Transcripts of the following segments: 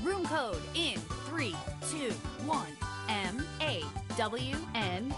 Room code in 3, 2, 1. MAWN.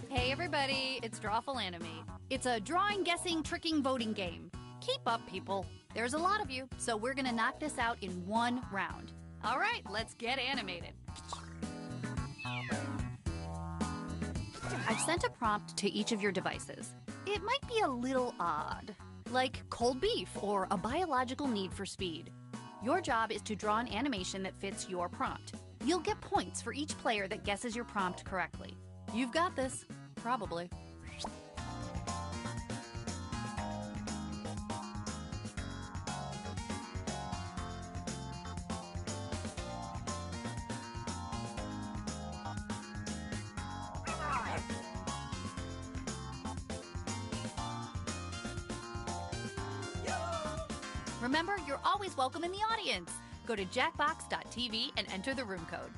Hey everybody, it's Drawful Anime. It's a drawing, guessing, tricking, voting game. Keep up, people. There's a lot of you, so we're gonna knock this out in one round. All right, let's get animated. I've sent a prompt to each of your devices. It might be a little odd, like cold beef or a biological need for speed. Your job is to draw an animation that fits your prompt. You'll get points for each player that guesses your prompt correctly. You've got this. Probably. Remember, you're always welcome in the audience. Go to jackbox.tv and enter the room code.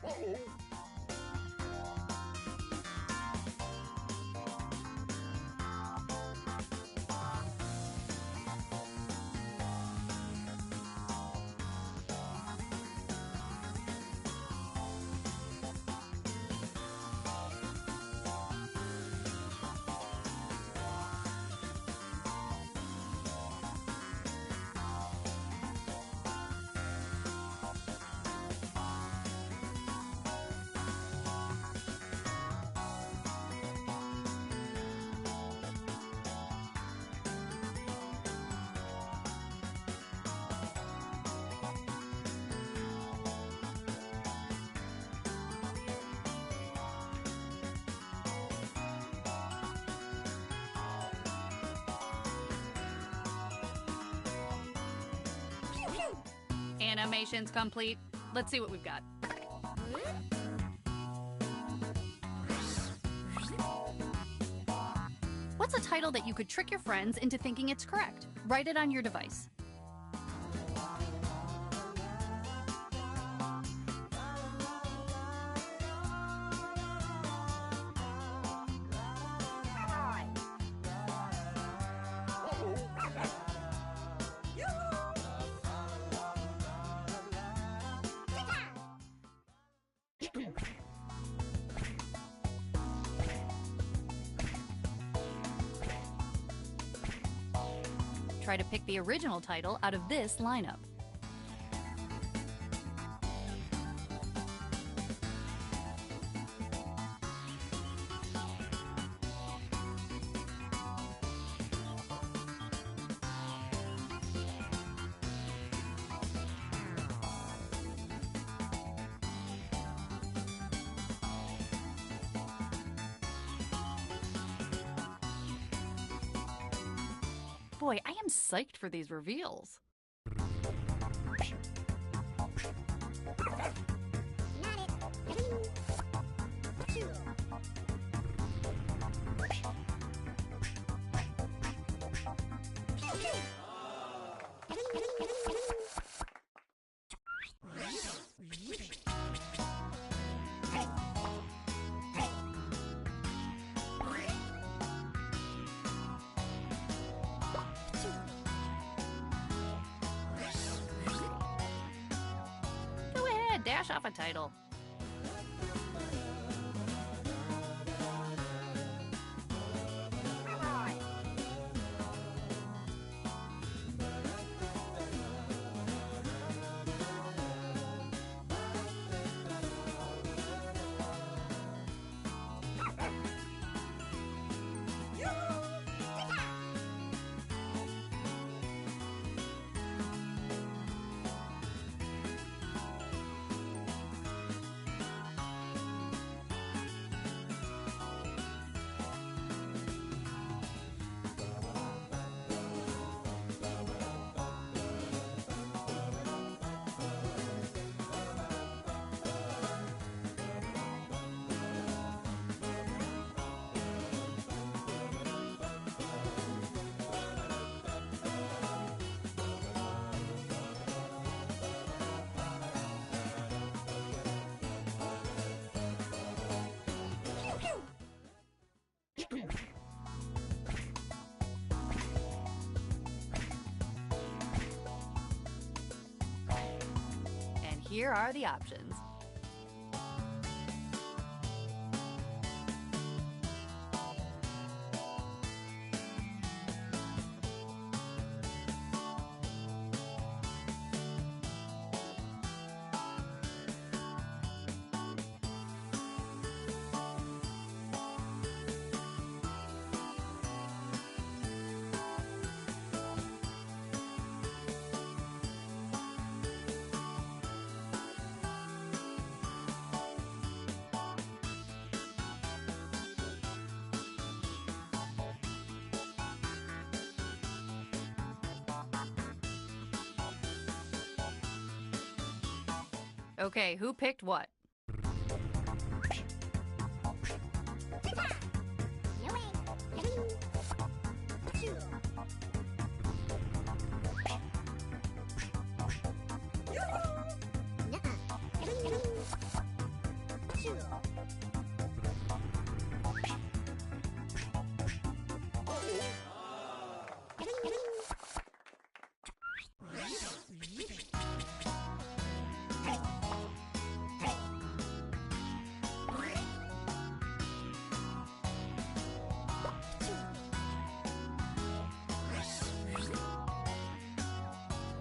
Animation's complete. Let's see what we've got. What's a title that you could trick your friends into thinking it's correct? Write it on your device. Try to pick the original title out of this lineup. Boy, I am psyched for these reveals. Go ahead, dash off a title. And here are the options. Okay, who picked what?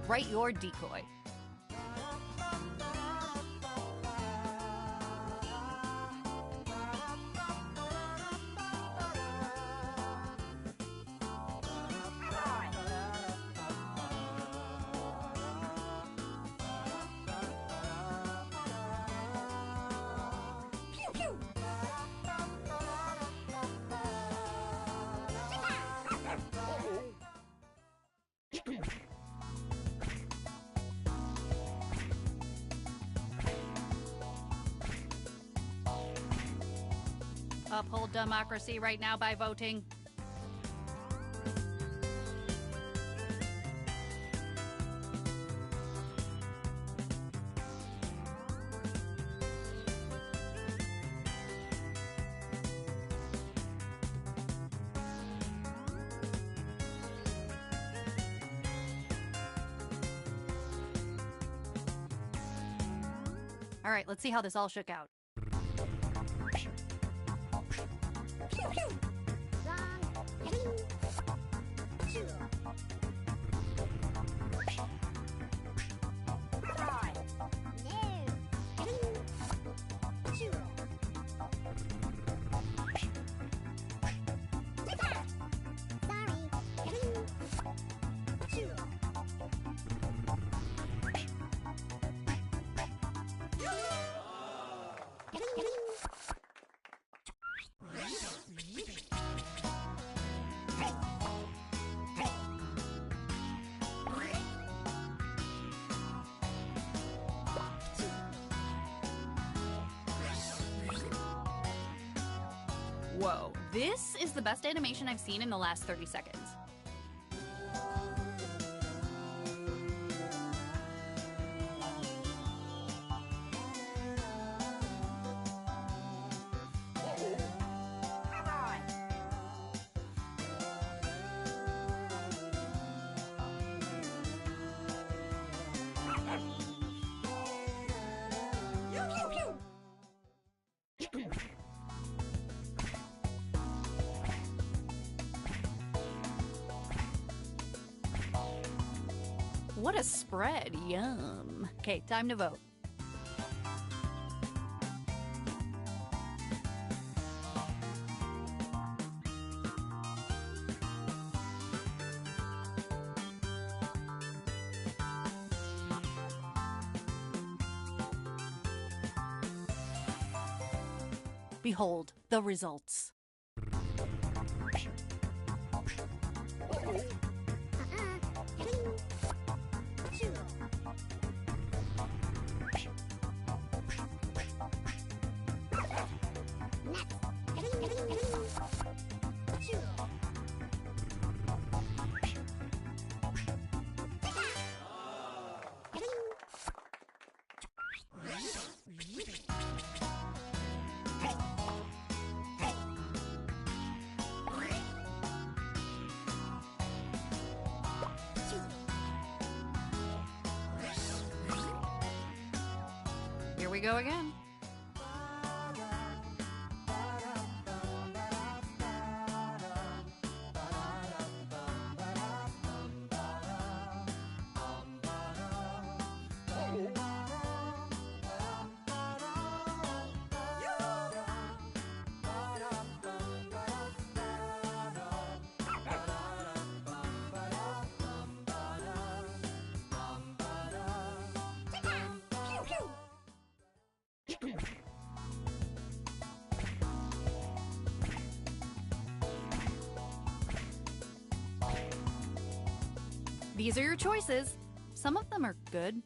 Write your decoy. Uphold democracy right now by voting. All right, let's see how this all shook out. Whoa, this is the best animation I've seen in the last 30 seconds. What a spread, yum. Okay, time to vote. Behold the results. Here we go again. These are your choices. Some of them are good.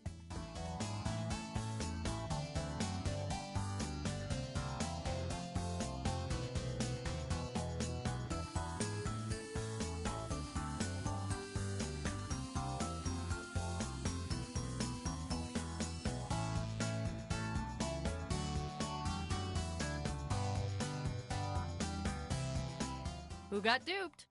Who got duped?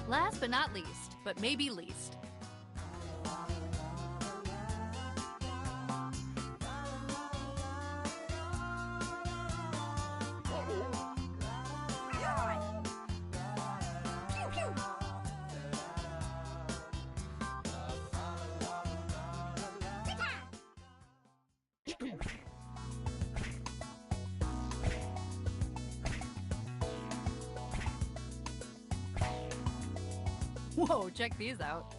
Last but not least, but maybe least. Whoa, check these out.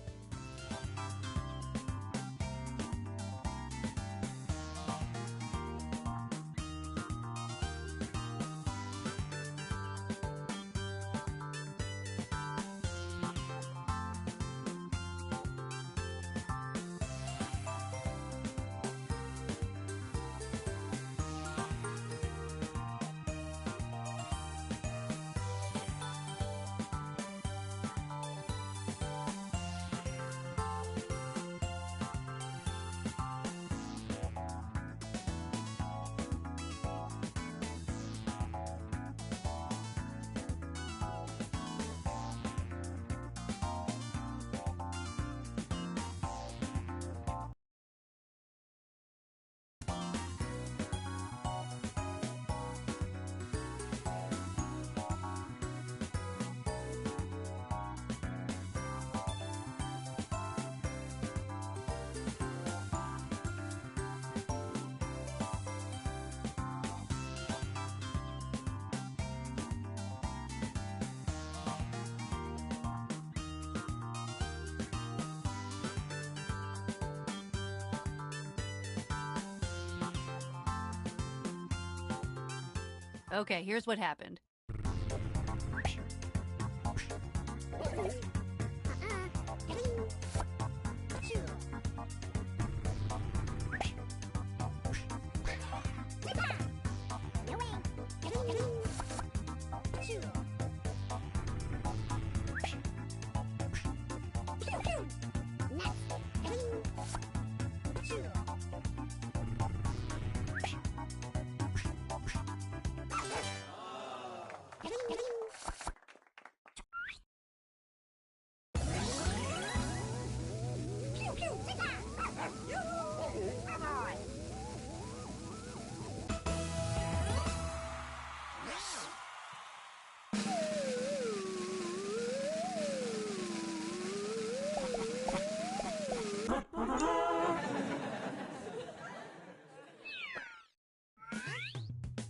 Okay, here's what happened.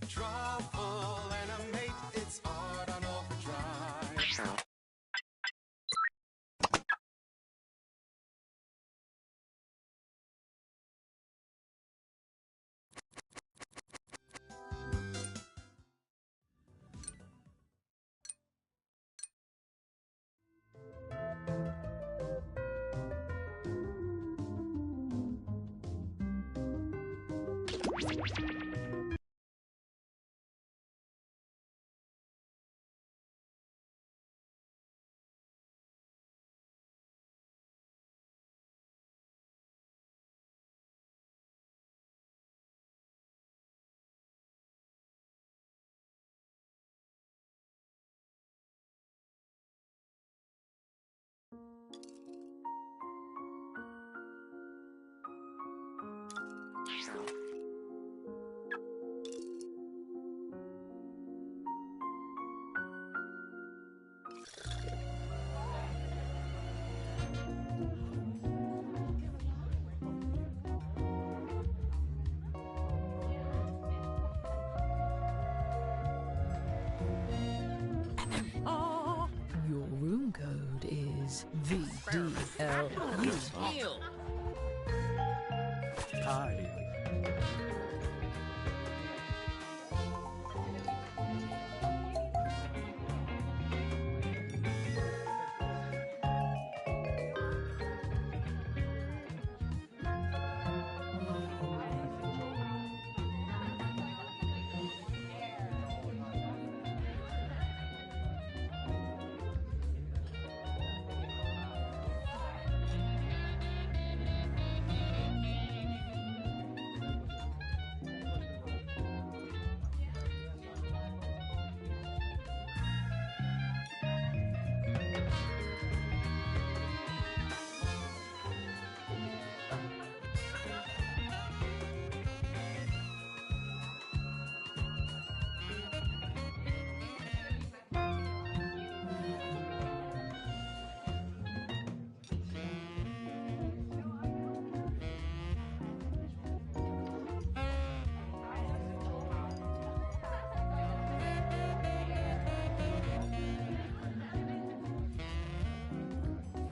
Truffle animate, it's art on overdrive. Your room code is VDLU. Hi.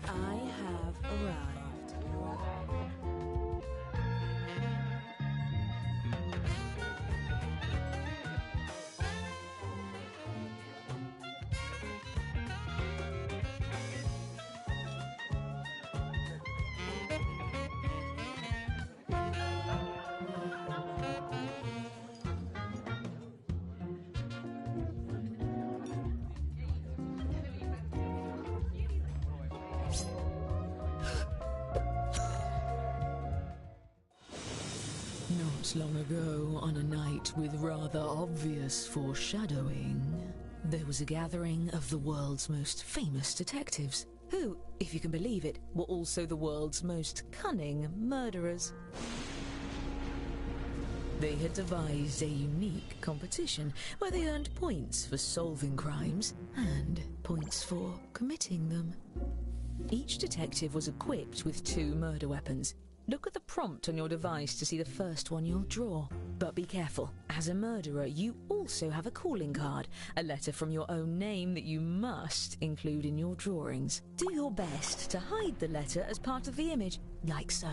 I have arrived. Not long ago, on a night with rather obvious foreshadowing, there was a gathering of the world's most famous detectives, who, if you can believe it, were also the world's most cunning murderers. They had devised a unique competition where they earned points for solving crimes and points for committing them. Each detective was equipped with 2 murder weapons. Look at the prompt on your device to see the first one you'll draw. But be careful, as a murderer you also have a calling card, a letter from your own name that you must include in your drawings. Do your best to hide the letter as part of the image, like so.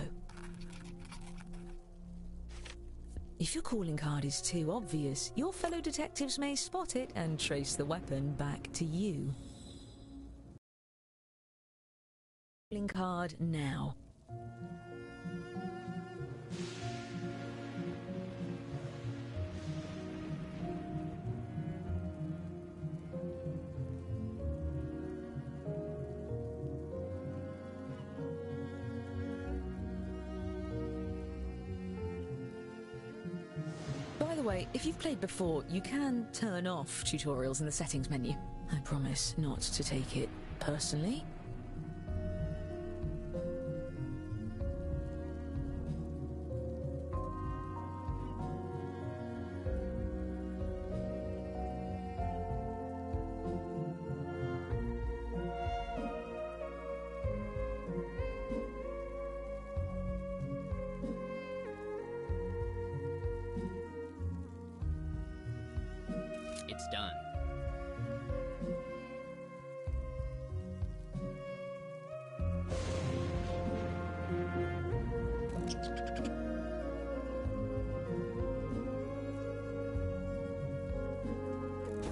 If your calling card is too obvious, your fellow detectives may spot it and trace the weapon back to you. Calling card now. By the way, if you've played before, you can turn off tutorials in the settings menu. I promise not to take it personally. It's done.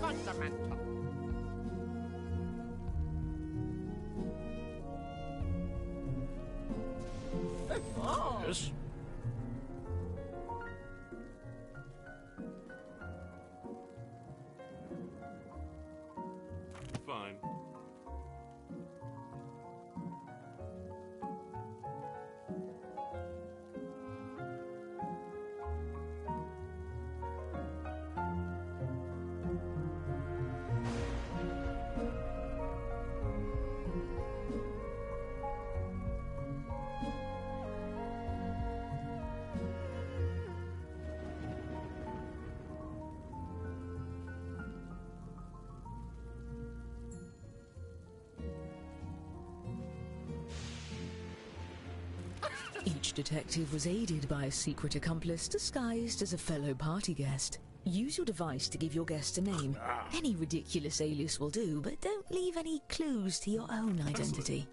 Fundamental. Yes. Fine. Each detective was aided by a secret accomplice disguised as a fellow party guest. Use your device to give your guest a name. Any ridiculous alias will do, but don't leave any clues to your own identity.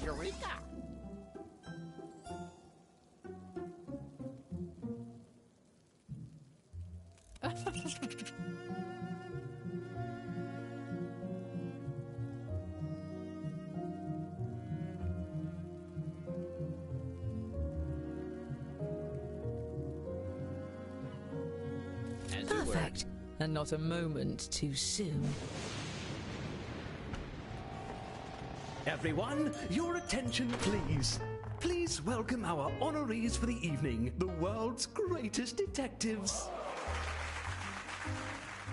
Eureka! As we were. Perfect, and not a moment too soon. Everyone, your attention please. Please welcome our honorees for the evening, the world's greatest detectives.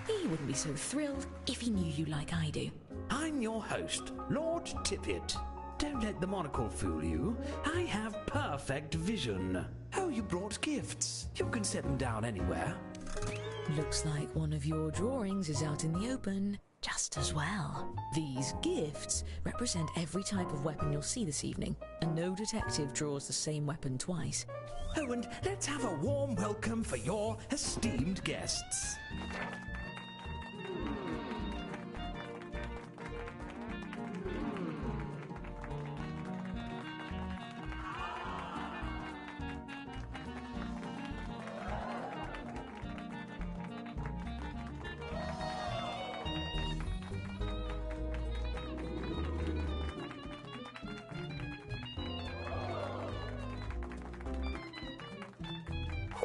He wouldn't be so thrilled if he knew you like I do. I'm your host, Lord Tippett. Don't let the monocle fool you. I have perfect vision. Oh, you brought gifts. You can set them down anywhere. Looks like one of your drawings is out in the open just as well. These gifts represent every type of weapon you'll see this evening, and no detective draws the same weapon twice. Oh, and let's have a warm welcome for your esteemed guests.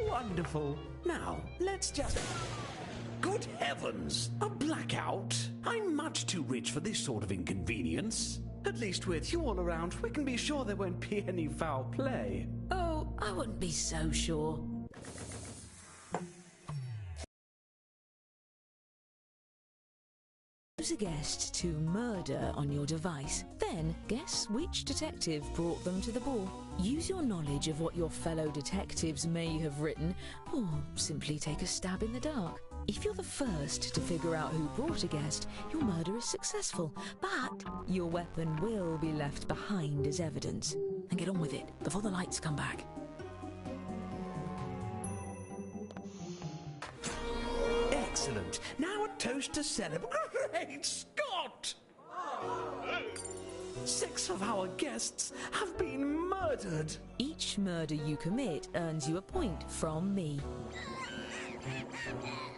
Wonderful. Now, let's just... Good heavens! A blackout? I'm much too rich for this sort of inconvenience. At least with you all around, we can be sure there won't be any foul play. Oh, I wouldn't be so sure. Choose a guest to murder on your device. Then guess which detective brought them to the ball. Use your knowledge of what your fellow detectives may have written, or simply take a stab in the dark. If you're the first to figure out who brought a guest, your murder is successful, but your weapon will be left behind as evidence. And get on with it before the lights come back. Excellent. Now a toast to celebrate. Great Scott! 6 of our guests have been murdered. Each murder you commit earns you a point from me.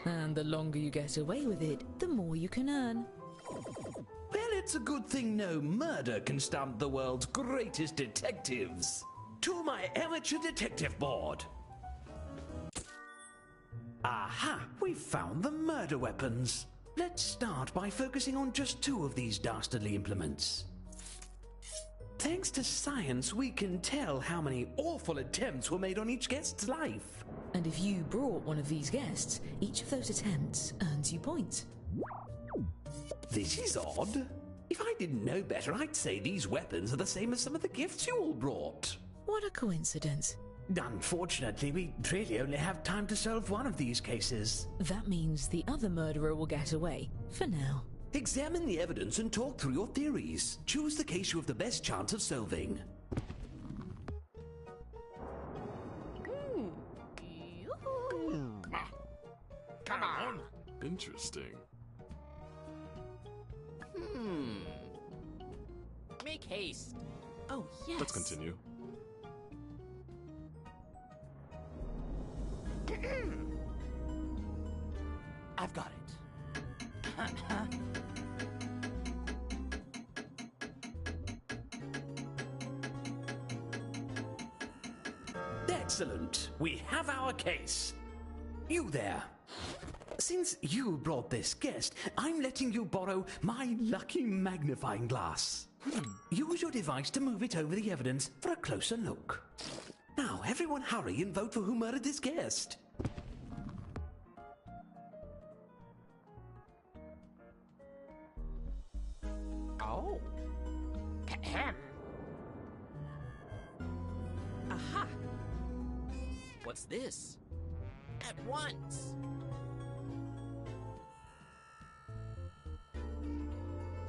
And the longer you get away with it, the more you can earn. Well, it's a good thing no murder can stump the world's greatest detectives. To my amateur detective board. Aha! We've found the murder weapons. Let's start by focusing on just 2 of these dastardly implements. Thanks to science, we can tell how many awful attempts were made on each guest's life. And if you brought one of these guests, each of those attempts earns you points. This is odd. If I didn't know better, I'd say these weapons are the same as some of the gifts you all brought. What a coincidence. Unfortunately, we really only have time to solve one of these cases. That means the other murderer will get away, for now. Examine the evidence and talk through your theories. Choose the case you have the best chance of solving. Come on. Interesting. Make haste. Oh, yes. Let's continue. I've got it. Excellent. We have our case. You there. Since you brought this guest, I'm letting you borrow my lucky magnifying glass. Use your device to move it over the evidence for a closer look. Now, everyone hurry and vote for who murdered this guest. Oh. Ahem. Aha! What's this? At once.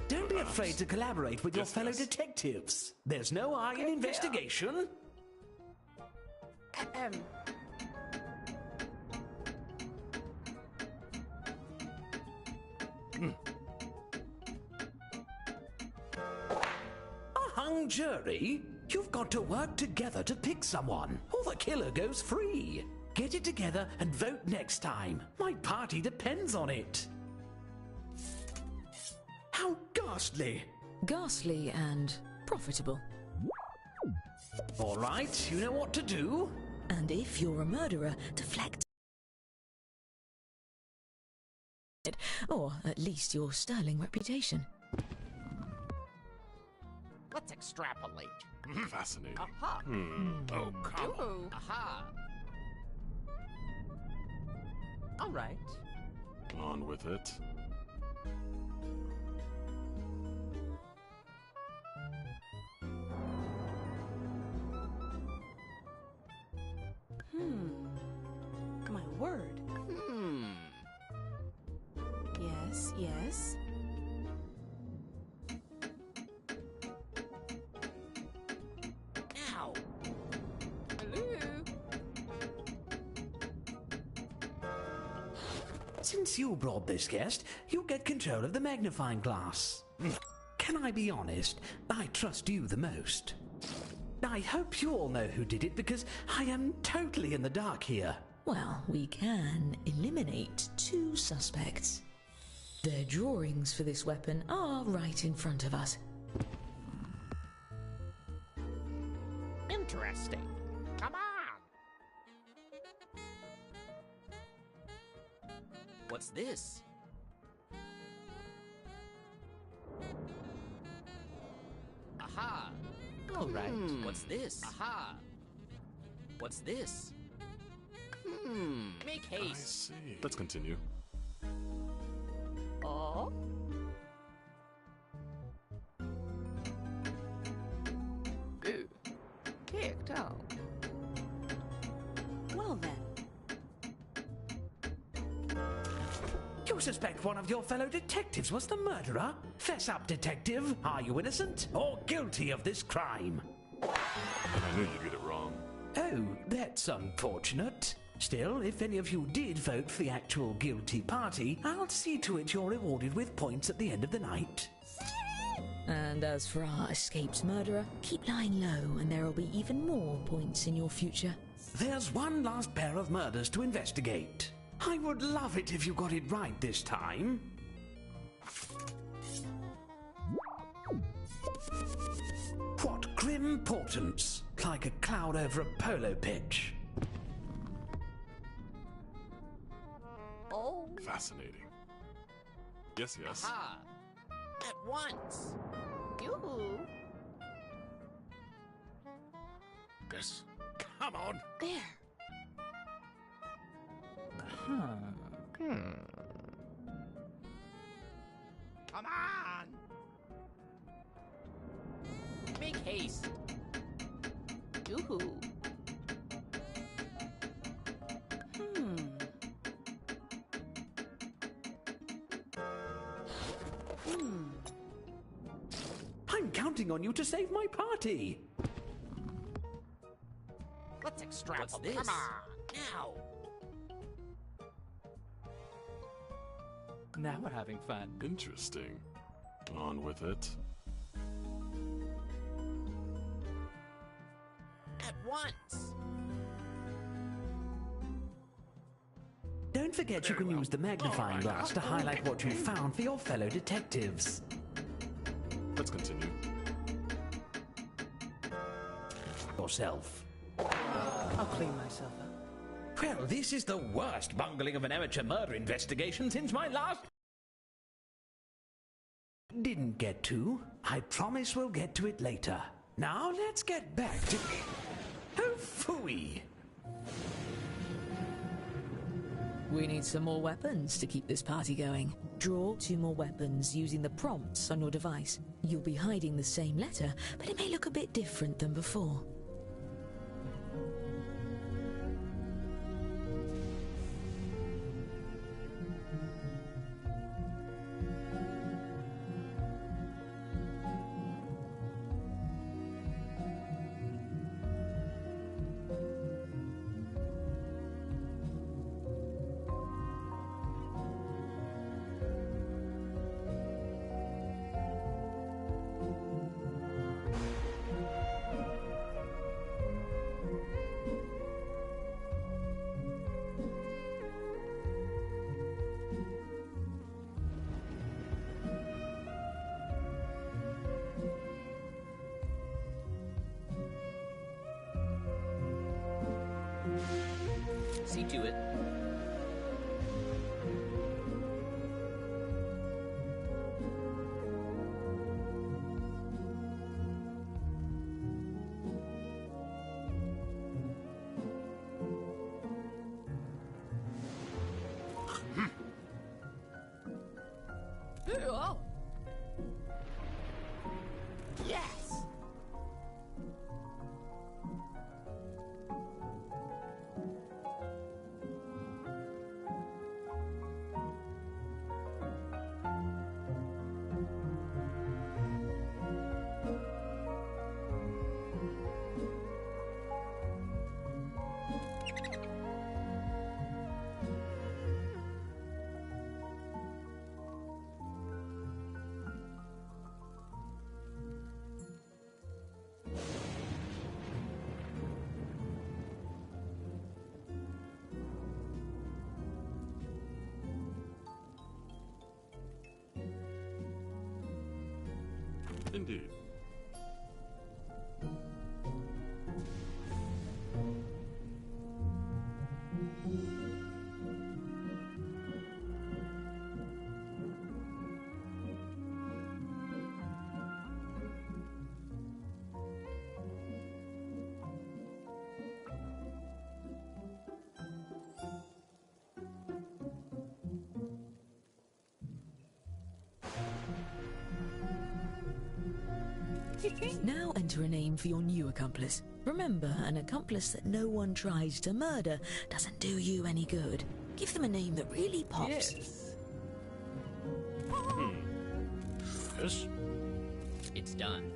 Don't be afraid to collaborate with your Yes, fellow yes. detectives. There's no I in investigation. Ahem. A hung jury? You've got to work together to pick someone, or the killer goes free. Get it together and vote next time. My party depends on it. How ghastly. Ghastly and profitable. All right, you know what to do. And if you're a murderer, deflect it, or at least your sterling reputation. Let's extrapolate. Fascinating. Aha. Oh, come on. Ooh. Aha. All right. On with it. My word. Yes, yes. Now. Hello. Since you brought this guest, you get control of the magnifying glass. Can I be honest? I trust you the most. I hope you all know who did it because I am totally in the dark here. Well, we can eliminate 2 suspects. Their drawings for this weapon are right in front of us. Interesting. Come on. What's this? Aha. All right. What's this? Aha. What's this? Make I haste. see. Let's continue. Oh. Ooh. Kicked out. Well then. You suspect one of your fellow detectives was the murderer? Fess up, detective. Are you innocent or guilty of this crime? I knew you'd get it wrong. Oh, that's unfortunate. Still, if any of you did vote for the actual guilty party, I'll see to it you're rewarded with points at the end of the night. And as for our escaped murderer, keep lying low and there will be even more points in your future. There's one last pair of murders to investigate. I would love it if you got it right this time. What grim portents, like a cloud over a polo pitch. Oh. Fascinating. Yes, yes. Aha! At once! Yoo-hoo. Yes. Come on. There. Come on! Make haste! Yoo-hoo. I'm counting on you to save my party. Let's extract. What's this? Come on. Now! Now we're having fun. Interesting. On with it. At once! Don't forget you can use the magnifying glass to highlight what you found for your fellow detectives. Let's continue. Yourself. I'll clean myself up. Well, this is the worst bungling of an amateur murder investigation since my last... Didn't get to. I promise we'll get to it later. Now let's get back to... Oh, phooey! We need some more weapons to keep this party going. Draw 2 more weapons using the prompts on your device. You'll be hiding the same letter, but it may look a bit different than before. See to it. Yes. Indeed. Now enter a name for your new accomplice. Remember, an accomplice that no one tries to murder doesn't do you any good. Give them a name that really pops. Yes. Yes. It's done.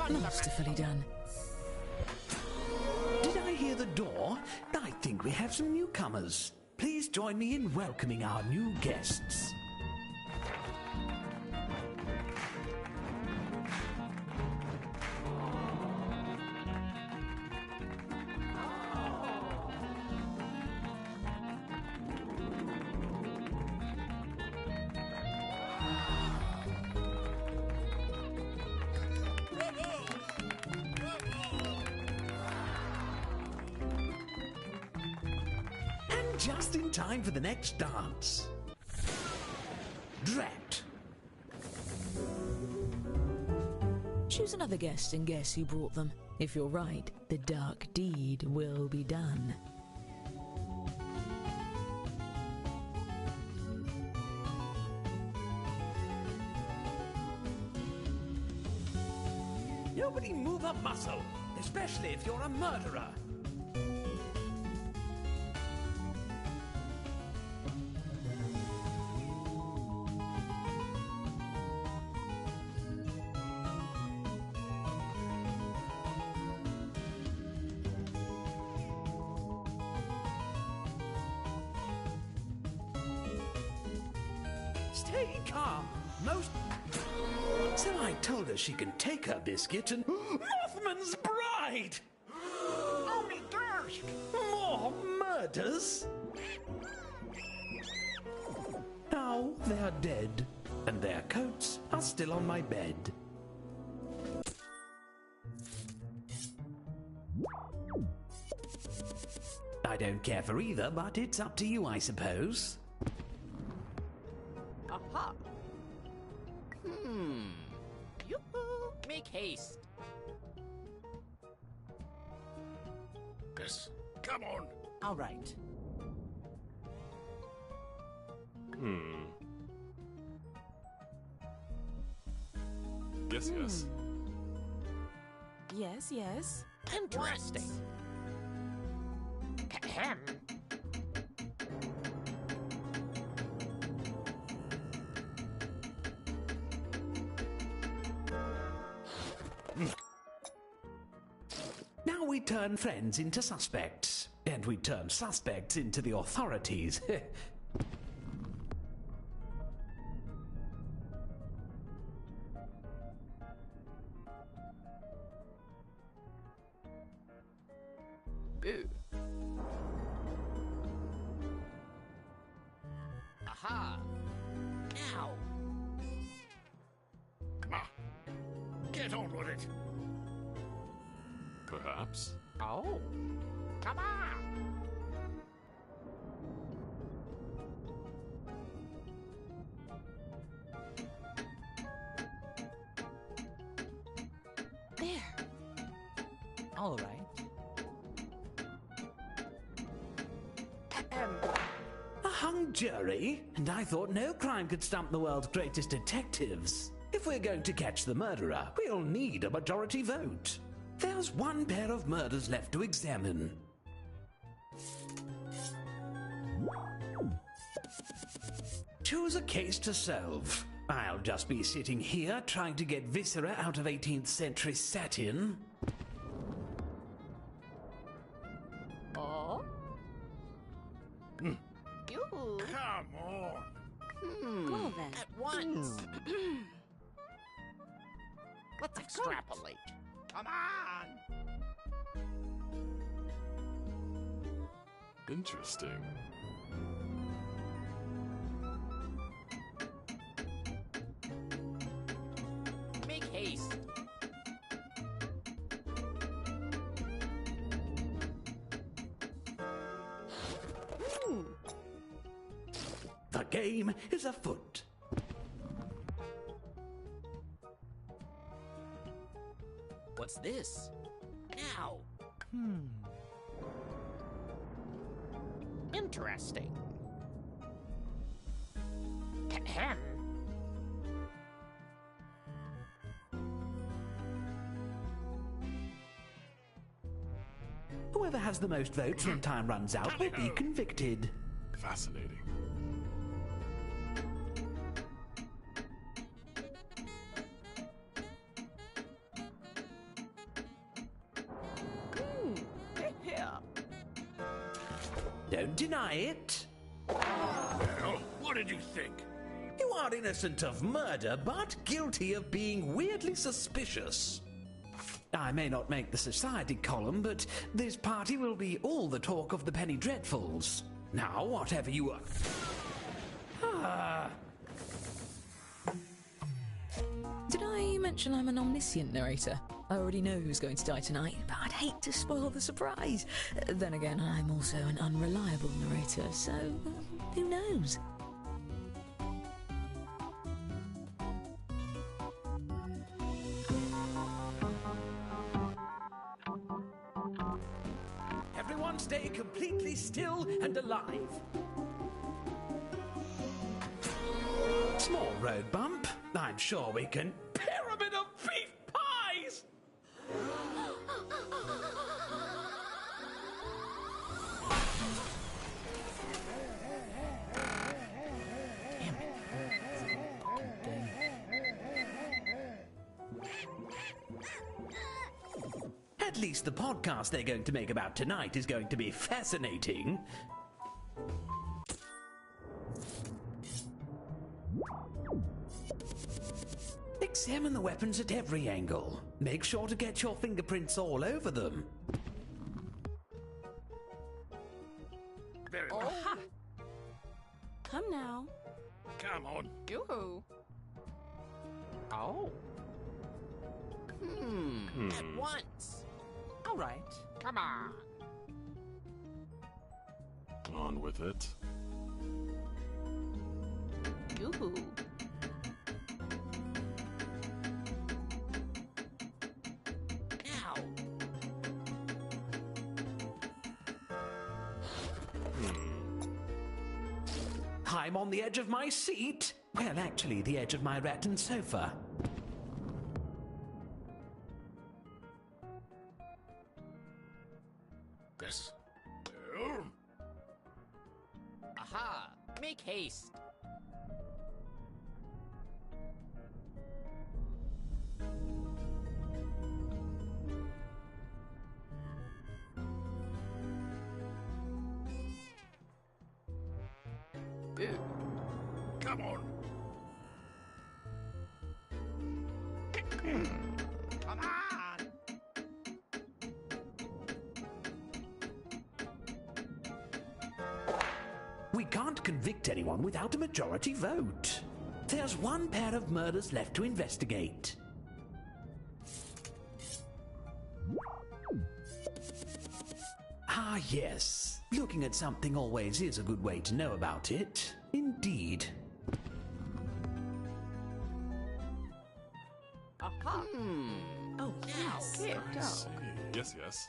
Masterfully done. Did I hear the door? I think we have some newcomers. Please join me in welcoming our new guests. And just in time for the next dance. Drat. Choose another guest and guess who brought them. If you're right, the dark deed will be done. Nobody move a muscle, especially if you're a murderer. Stay calm. So I told her she can take her biscuit and... Mothman's bride! Oh my gosh! More murders? Now they are dead, and their coats are still on my bed. I don't care for either, but it's up to you, I suppose. Aha! Yoo-hoo! Make haste. Yes. Come on. All right. Yes, yes. Yes, yes. Interesting. Ahem. Now we turn friends into suspects, and we turn suspects into the authorities. Boo. Aha! Now! Come on. Get on with it. Perhaps. Oh. Come on. There. All right. A hung jury? And I thought no crime could stump the world's greatest detectives. If we're going to catch the murderer, we'll need a majority vote. There's one pair of murders left to examine. Choose a case to solve. I'll just be sitting here trying to get viscera out of 18th century satin. Oh? You. Come on. Well then. At once. Let's extrapolate. Come on. Interesting. Make haste. The game is afoot. What's this? Now! Interesting. Ahem. Whoever has the most votes when time runs out will be convicted. Fascinating. Don't deny it. Well, what did you think? You are innocent of murder, but guilty of being weirdly suspicious. I may not make the society column, but this party will be all the talk of the Penny Dreadfuls. Now, whatever you are... Did I mention I'm an omniscient narrator? I already know who's going to die tonight, but I'd hate to spoil the surprise. Then again, I'm also an unreliable narrator, so who knows? Everyone stay completely still and alive. Small road bump. I'm sure we can... Pyramid of beef pies! At least the podcast they're going to make about tonight is going to be fascinating. Examine the weapons at every angle. Make sure to get your fingerprints all over them. Very well. Aha! Come now. Come on. Yoo-hoo. Oh. At once. All right. Come on. On with it. Yoo-hoo. Now. I'm on the edge of my seat. Well, actually, the edge of my rattan sofa. Yes. Aha! Make haste. Come on. Come on. We can't convict anyone without a majority vote. There's one pair of murders left to investigate. Ah, yes. Looking at something always is a good way to know about it. Indeed. Aha. Oh, yes. Now. I see. Yes, yes.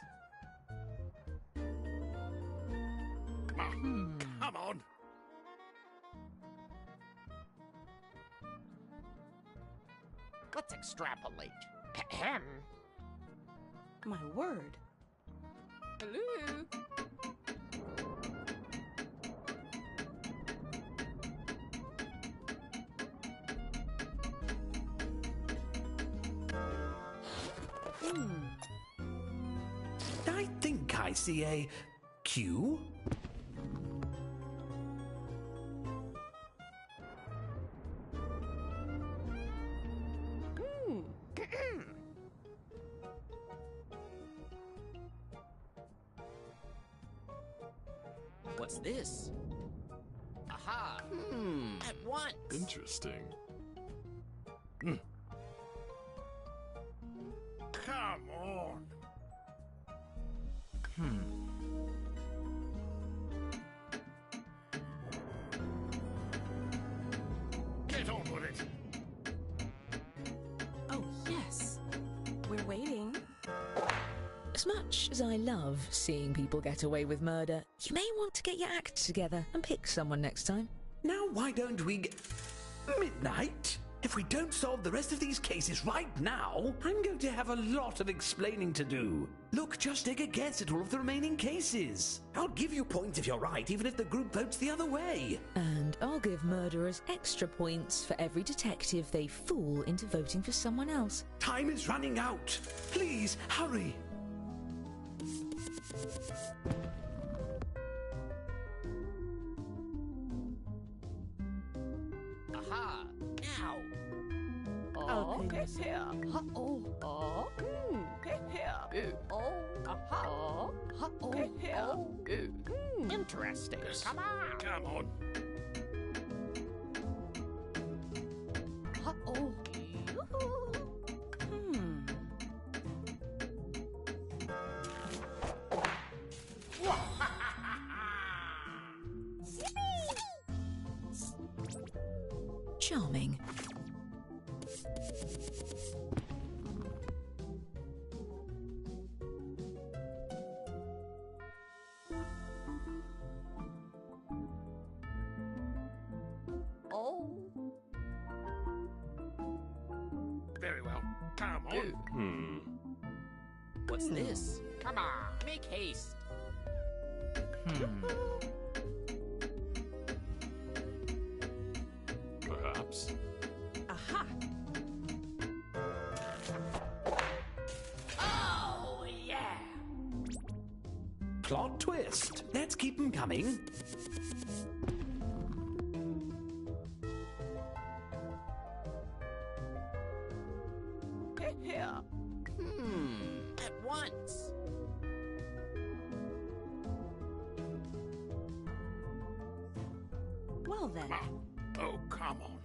Come on. Come on. Let's extrapolate. Ahem. My word. Hello. I think I see a Q. What's this? Aha! At once. Interesting. Come on. Get on with it. Oh, yes. We're waiting. As much as I love seeing people get away with murder, you may want to get your act together and pick someone next time. Now why don't we get... Midnight? If we don't solve the rest of these cases right now, I'm going to have a lot of explaining to do. Look, just take a guess at all of the remaining cases. I'll give you points if you're right, even if the group votes the other way. And I'll give murderers extra points for every detective they fool into voting for someone else. Time is running out. Please, hurry. things. Uh-oh. Interesting. Yes. Come on. Come on. Uh-oh. Hmm. Charming. Oh. Very well. Come on. What's this? Come on. Make haste. Perhaps. Aha! Oh, yeah. Plot twist. Let's keep them coming. At once. Well then. Ah. Oh, come on.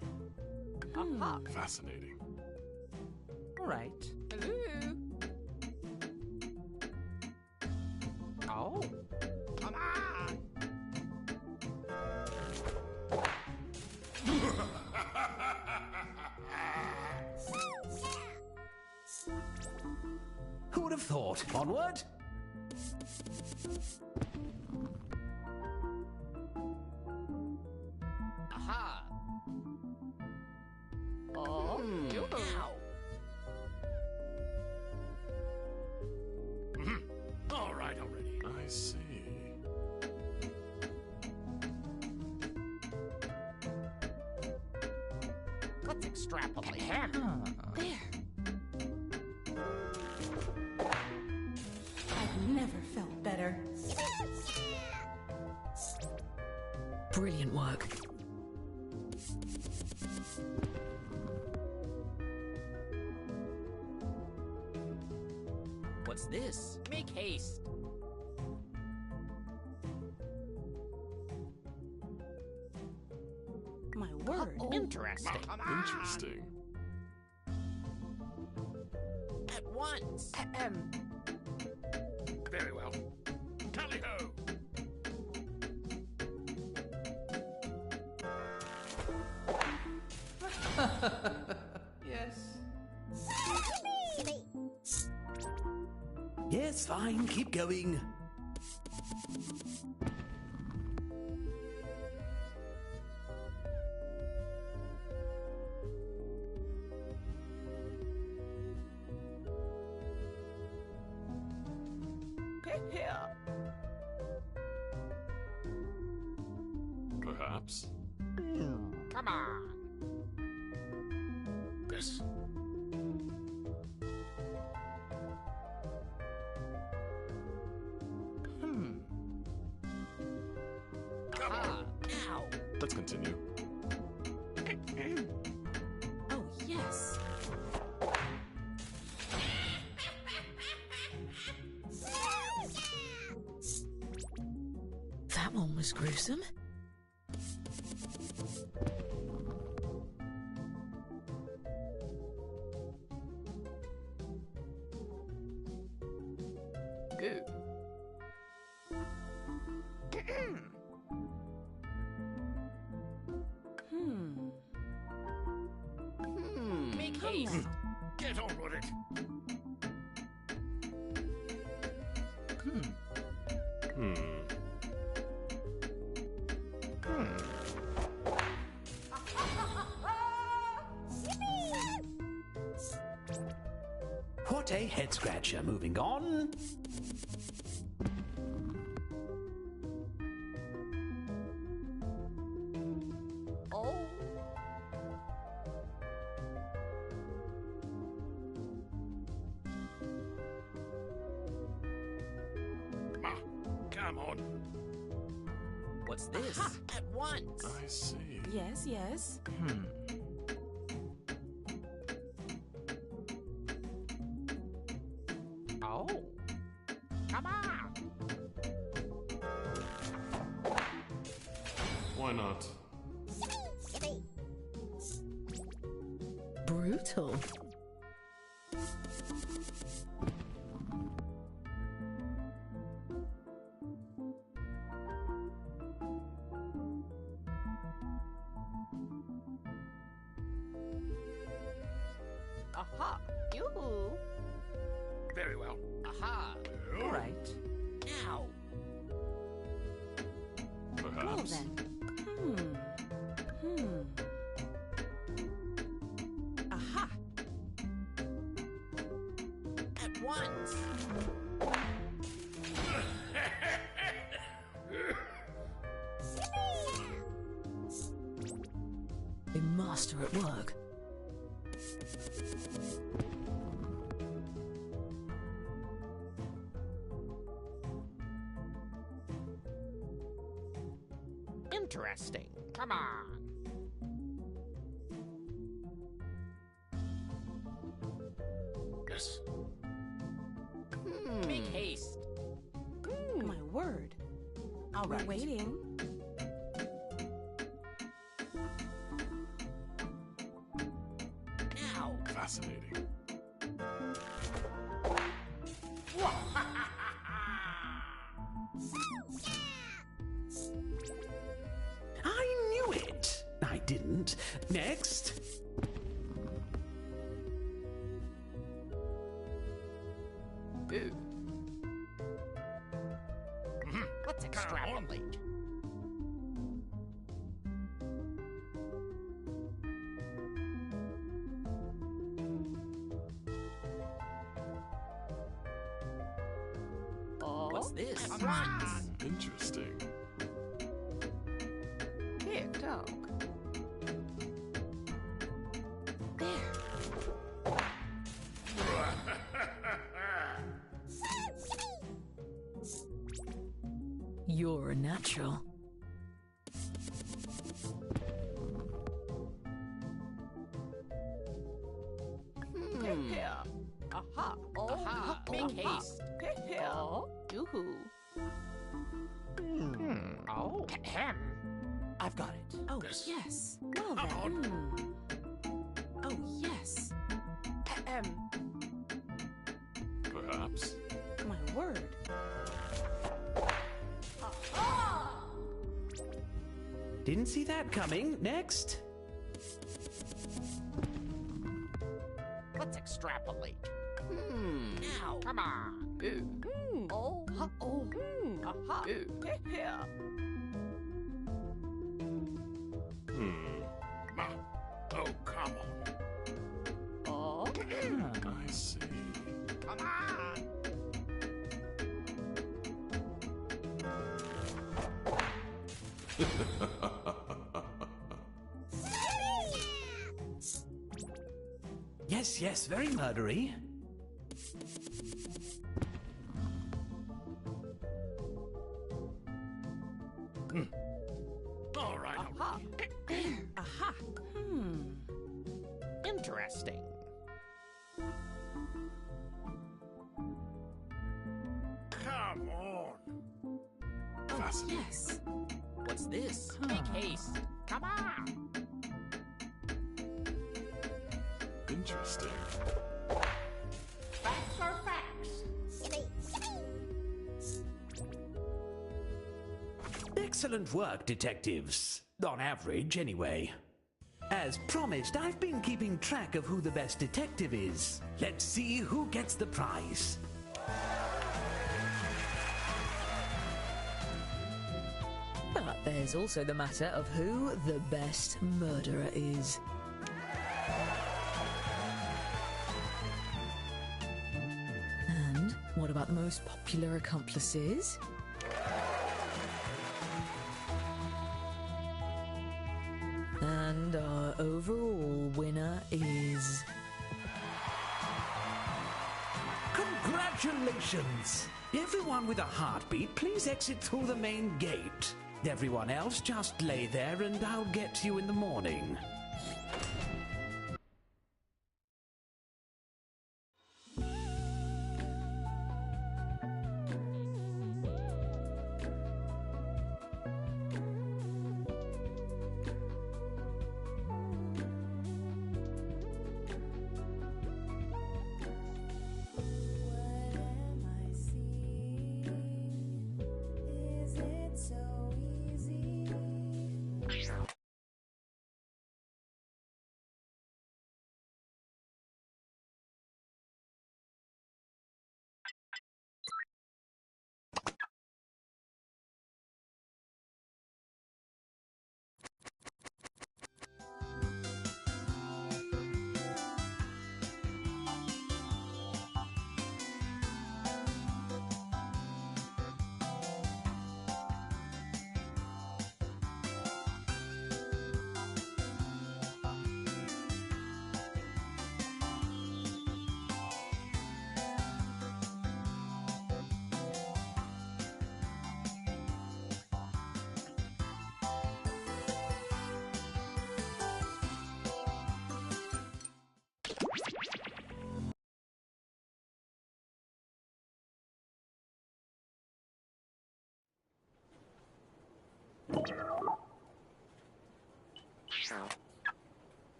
Aha. Fascinating. All right. Hello. Oh. Come on. Who would have thought? Onward. Aha. Oh. Ow. All right already. I see. Let's extrapolate. There. I've never felt better. Brilliant work. What's this? Make haste. My word. Interesting. Come on. Interesting. At once. Very well. Tally ho. Yes, fine. Keep going. Perhaps. Come on. Yes. Aha. Now. Let's continue. Oh, yes. That one was gruesome. Good. Make haste. Get on with it. What a head scratcher. Moving on. Oh. Ah, come on. What's this? At once. I see. Yes, yes. Why not? Brutal. Aha! Yoo-hoo! Very well. Aha! All right. Ow! Well Perhaps. then. Aha! At once! A master at work. Interesting. Come on. Yes. Make haste! My word. All We're right. waiting. Ow! Fascinating. I knew it! I didn't. Next. Ooh. Let's extrapolate. What's this? Come on. Interesting. Here, dog. You're a natural. Here. Aha! Oh, Aha! Make haste! Here. Oh, yoo-hoo. Oh. Ahem. I've got it. Oh, Yes. yes. Well Come then. Oh, yes. Ahem. Perhaps. My word. Didn't see that coming. Next. Let's extrapolate. Ow! Come on. Ooh! Oh, oh. Aha! Ooh! Here. Ma. Oh, come on. Oh, I see. come on. Yes, yes, very murdery. All right. Aha. Aha. Interesting. Come on. Fascinating. Yes. What's this? Make haste! Come on. Interesting. Facts are facts. Excellent work, detectives. On average, anyway. As promised, I've been keeping track of who the best detective is. Let's see who gets the prize. But there's also the matter of who the best murderer is. And what about the most popular accomplices? And our overall winner is... Congratulations! Everyone with a heartbeat, please exit through the main gate. Everyone else, just lay there and I'll get to you in the morning.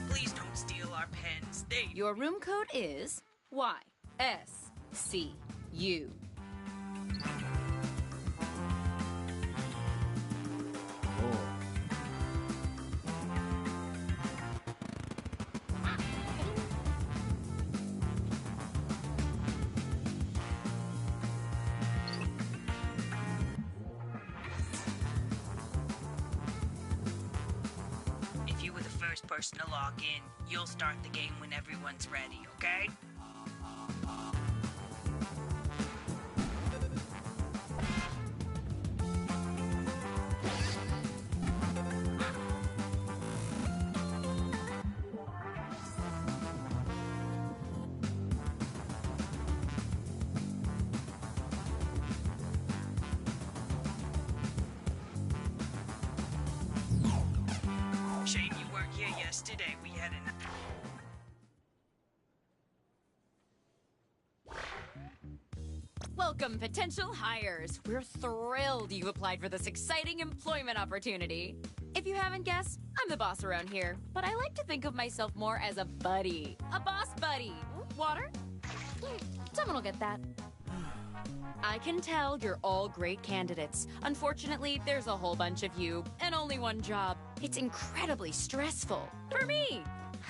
Please don't steal our pens. Your room code is YSCU. If you were the first person to log in, you'll start the game when everyone's ready, okay? Shame you weren't here yesterday. We had an... Welcome, potential hires. We're thrilled you applied for this exciting employment opportunity. If you haven't guessed, I'm the boss around here, but I like to think of myself more as a buddy. A boss buddy. Water? Someone will get that. I can tell you're all great candidates. Unfortunately, there's a whole bunch of you and only one job. It's incredibly stressful. For me!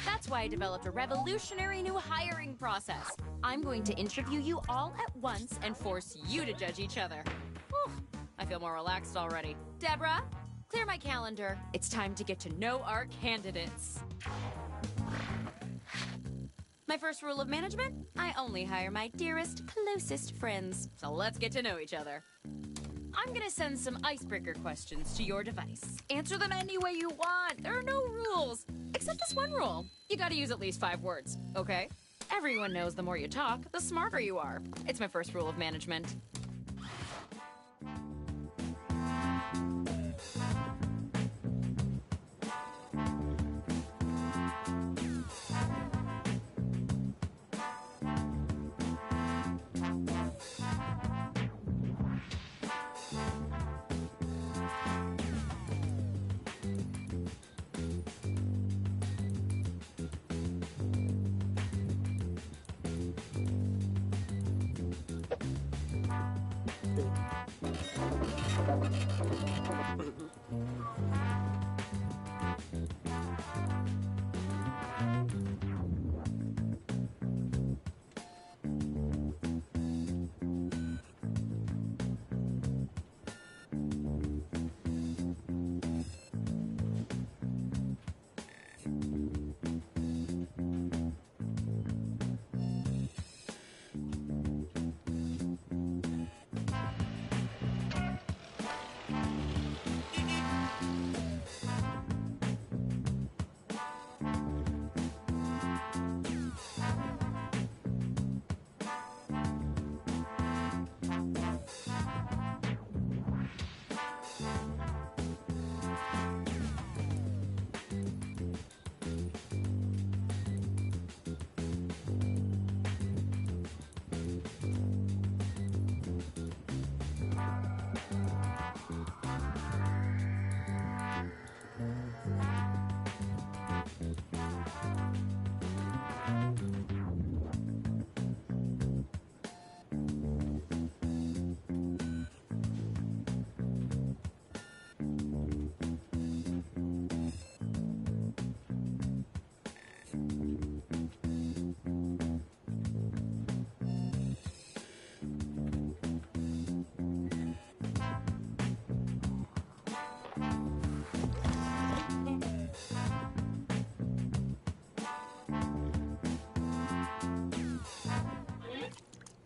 That's why I developed a revolutionary new hiring process. I'm going to interview you all at once and force you to judge each other. Whew, I feel more relaxed already. Deborah, clear my calendar. It's time to get to know our candidates. My first rule of management, I only hire my dearest, closest friends. So let's get to know each other. I'm gonna send some icebreaker questions to your device. Answer them any way you want. There are no rules. Except this one rule. You gotta use at least 5 words, okay? Everyone knows the more you talk, the smarter you are. It's my first rule of management.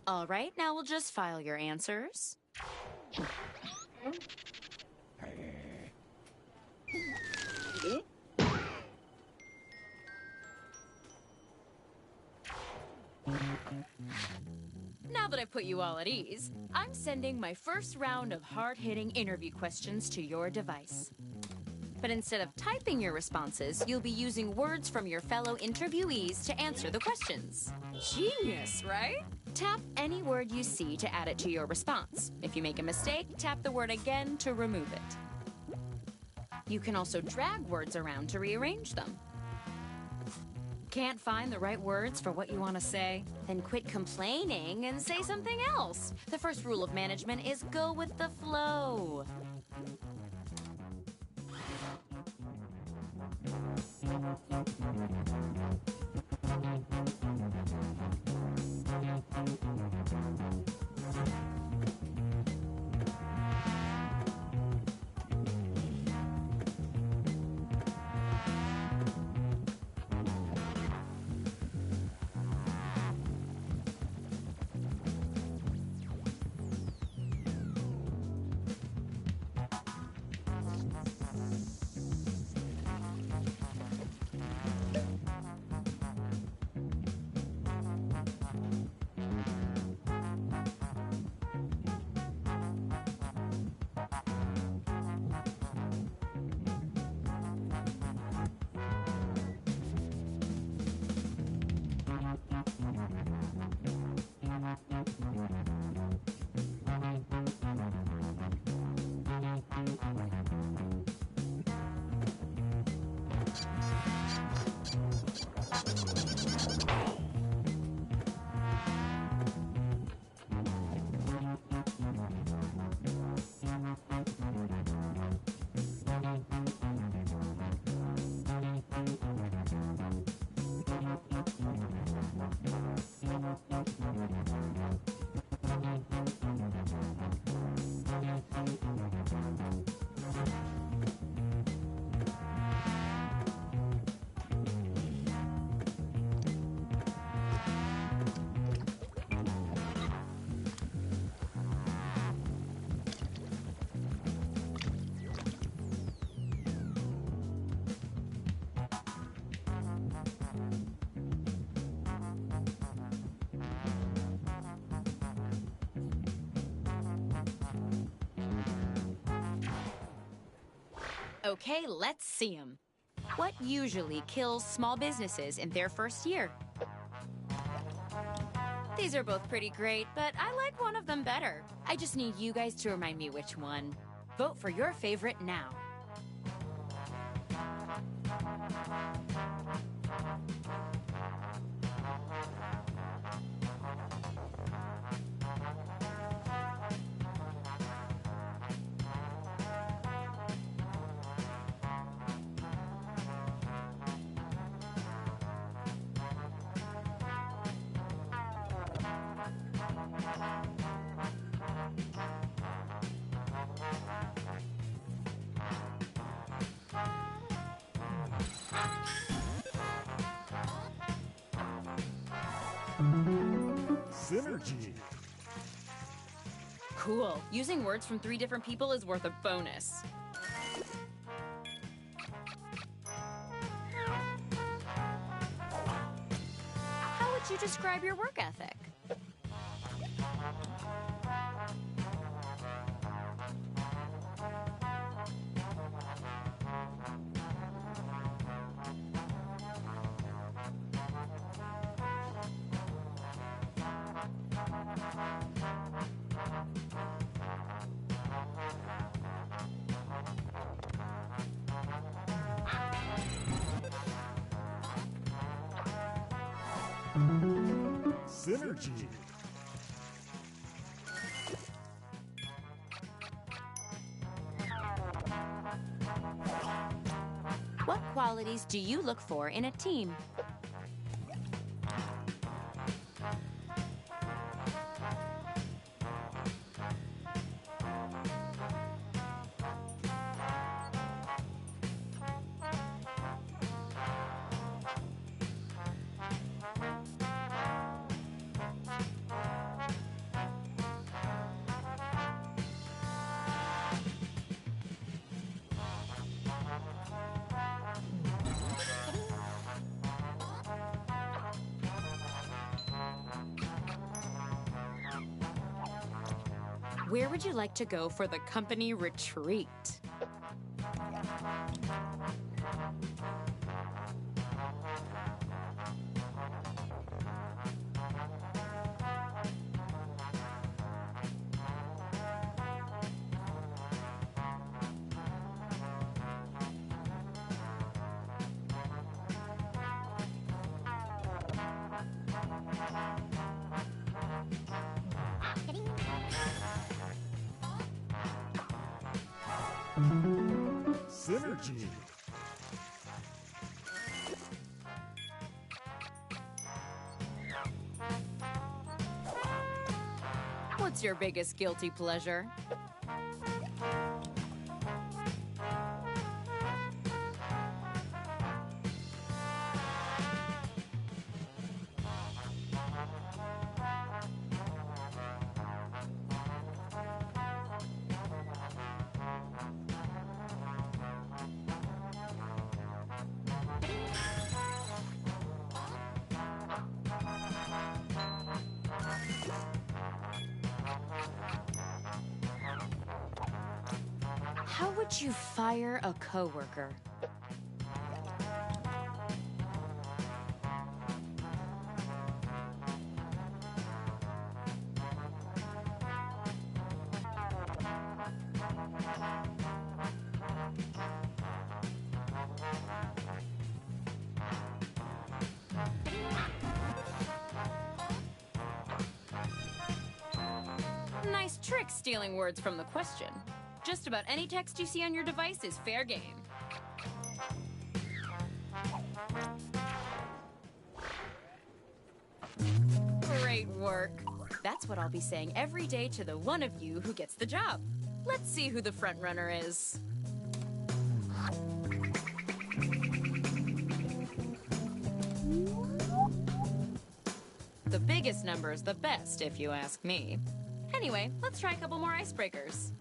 All right, now we'll just file your answers. Now that I've put you all at ease, I'm sending my first round of hard-hitting interview questions to your device. But instead of typing your responses, you'll be using words from your fellow interviewees to answer the questions. Genius, right? Tap any word you see to add it to your response. If you make a mistake, tap the word again to remove it. You can also drag words around to rearrange them. Can't find the right words for what you want to say? Then quit complaining and say something else. The first rule of management is go with the flow. Okay, let's see them. What usually kills small businesses in their first year? These are both pretty great, but I like one of them better. I just need you guys to remind me which one. Vote for your favorite now. Synergy. Cool. Using words from 3 different people is worth a bonus. How would you describe your work ethic? Synergy. What qualities do you look for in a team? Where would you like to go for the company retreat? Synergy. What's your biggest guilty pleasure? How would you fire a coworker? Nice trick stealing words from the question. Just about any text you see on your device is fair game. Great work. That's what I'll be saying every day to the one of you who gets the job. Let's see who the front runner is. The biggest number is the best, if you ask me. Anyway, let's try a couple more icebreakers.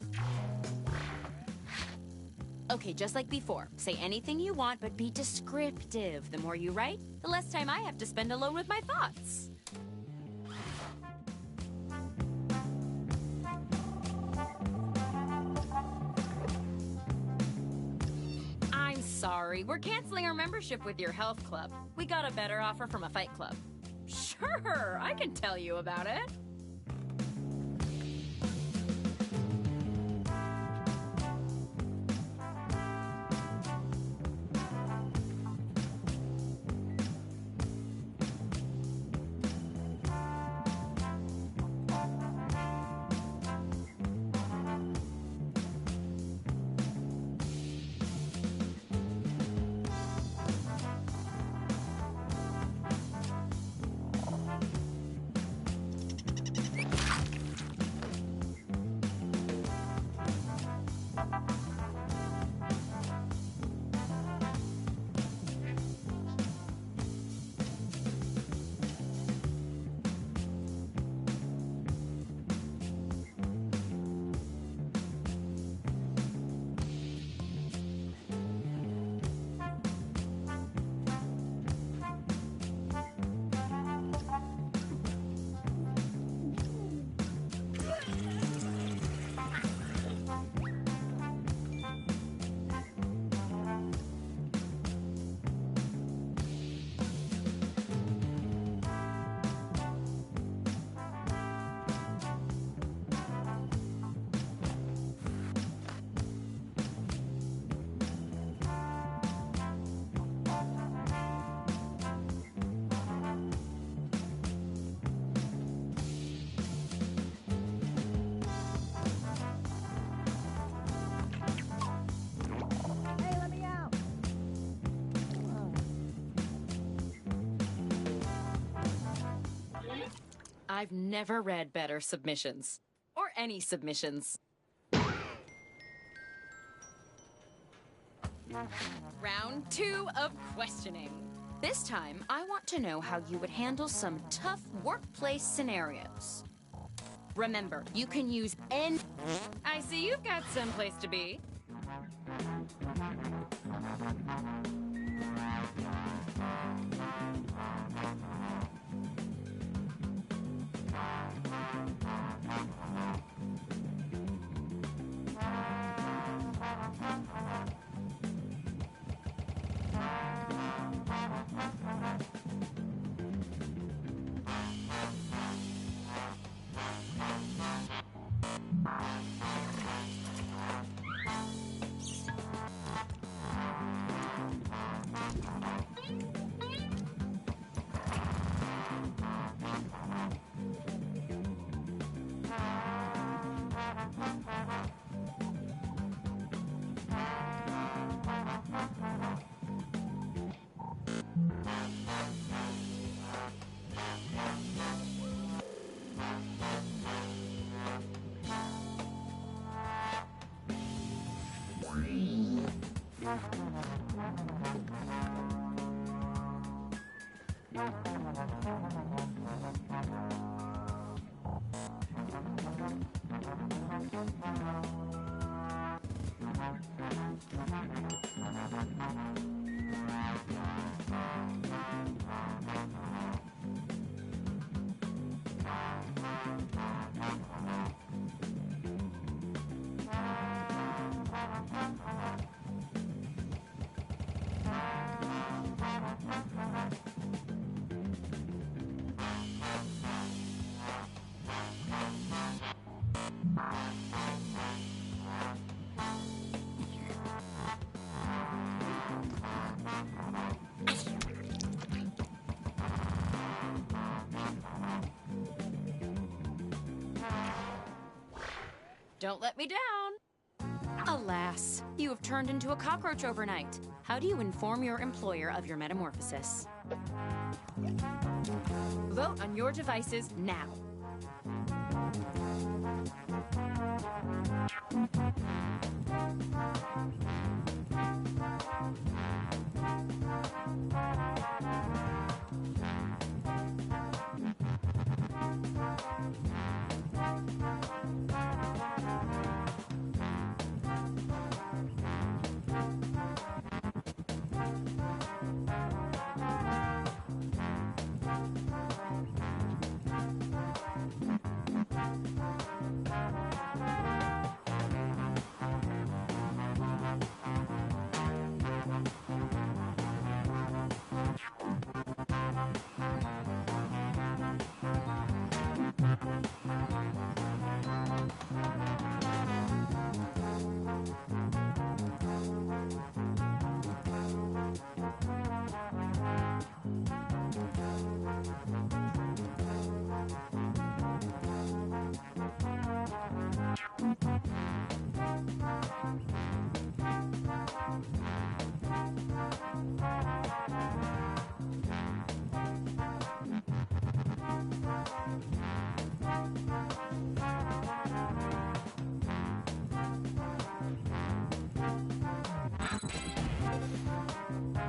Okay, just like before, say anything you want, but be descriptive. The more you write, the less time I have to spend alone with my thoughts. I'm sorry, we're canceling our membership with your health club. We got a better offer from a fight club. Sure, I can tell you about it. I've never read better submissions. Or any submissions. Round 2 of questioning. This time, I want to know how you would handle some tough workplace scenarios. Remember, you can use any... I see you've got someplace to be. Don't let me down. Alas, you have turned into a cockroach overnight. How do you inform your employer of your metamorphosis? Vote on your devices now.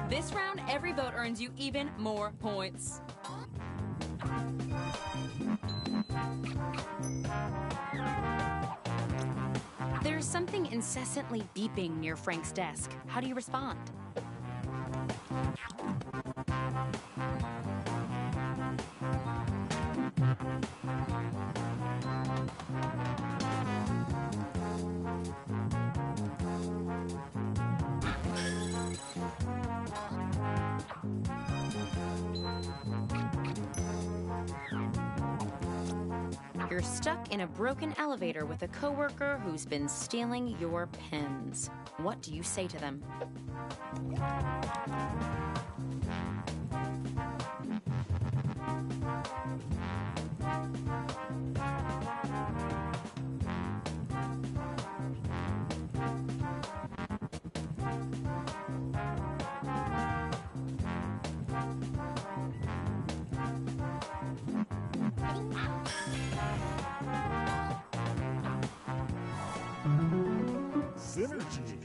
This round, every vote earns you even more points. There's something incessantly beeping near Frank's desk. How do you respond? You're stuck in a broken elevator with a coworker who's been stealing your pens. What do you say to them? Synergy.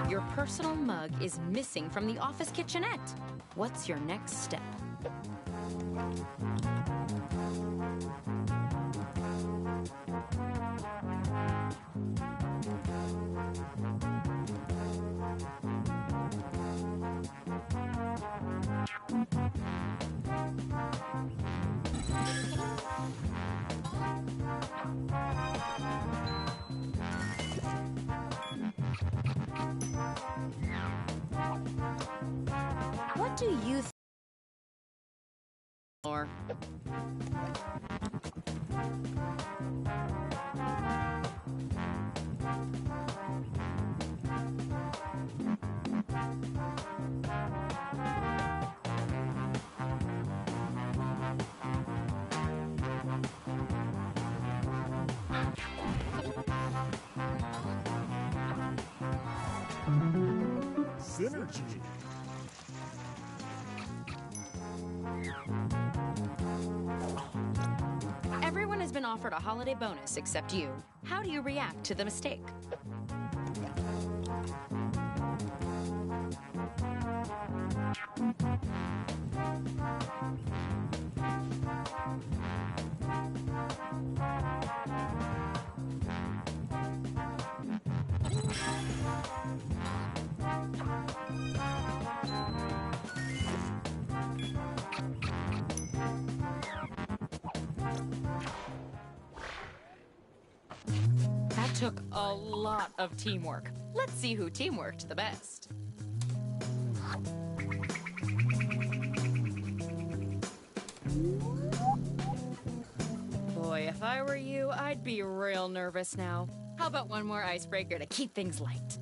Your personal mug is missing from the office kitchenette. What's your next step? What do you think? Or Synergy. everyone has been offered a holiday bonus except you. How do you react to the mistake? That took a lot of teamwork. Let's see who teamworked the best. Boy, if I were you, I'd be real nervous now. How about one more icebreaker to keep things light?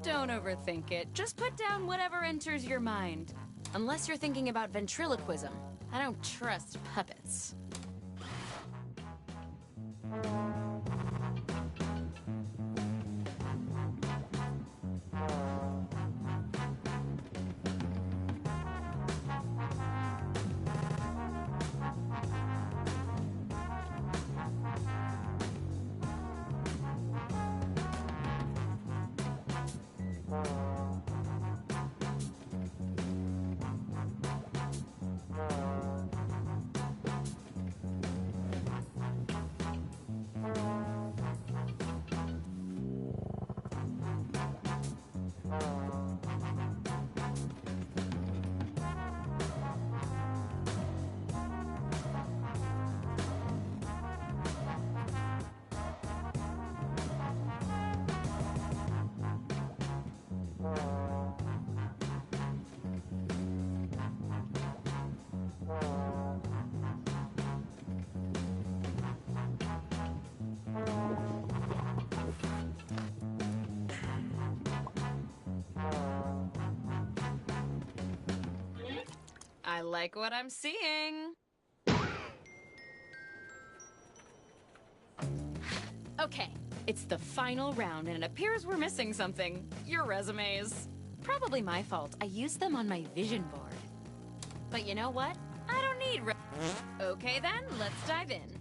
Don't overthink it. Just put down whatever enters your mind. Unless you're thinking about ventriloquism. I don't trust puppets. I like what I'm seeing. Okay, it's the final round, and it appears we're missing something. Your resumes. Probably my fault. I used them on my vision board. But you know what? I don't need Okay then, let's dive in.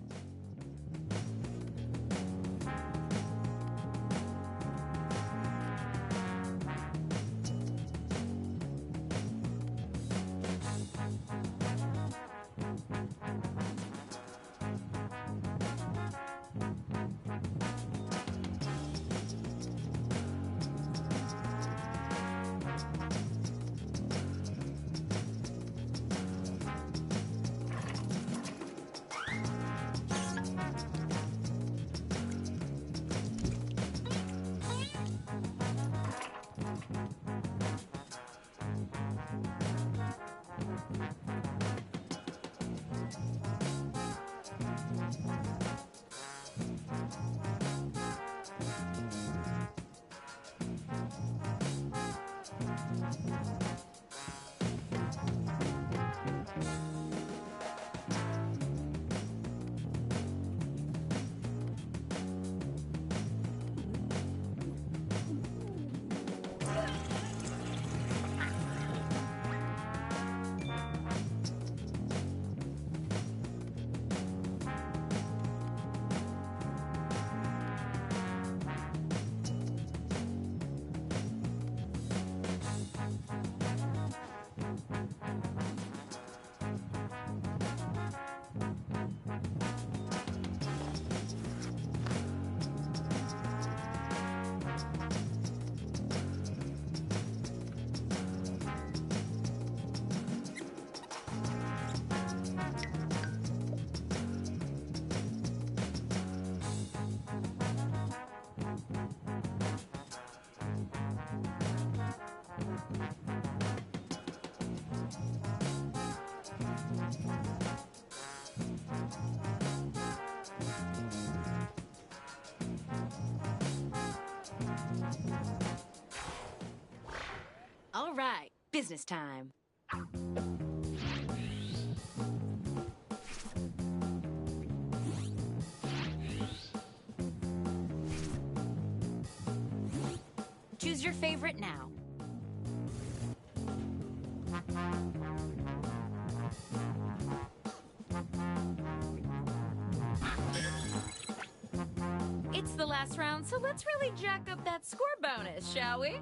All right, business time. Choose your favorite now. last round, so let's really jack up that score bonus, shall we?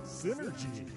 Synergy.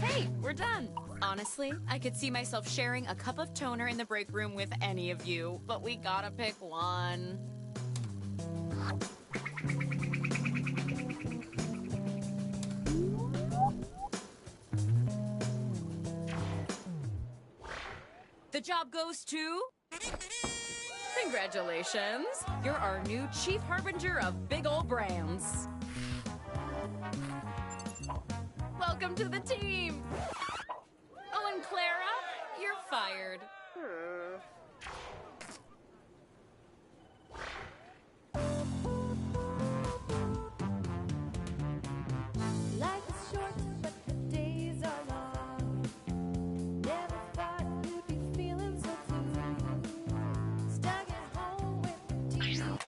Hey, we're done. Honestly, I could see myself sharing a cup of toner in the break room with any of you, but we gotta pick one. The job goes to... Congratulations! You're our new chief harbinger of big ol' brands. Welcome to the team! Oh, and Clara, you're fired. Life is short, but the days are long. Never thought you'd be feeling so blue. Stuck at home with the TV.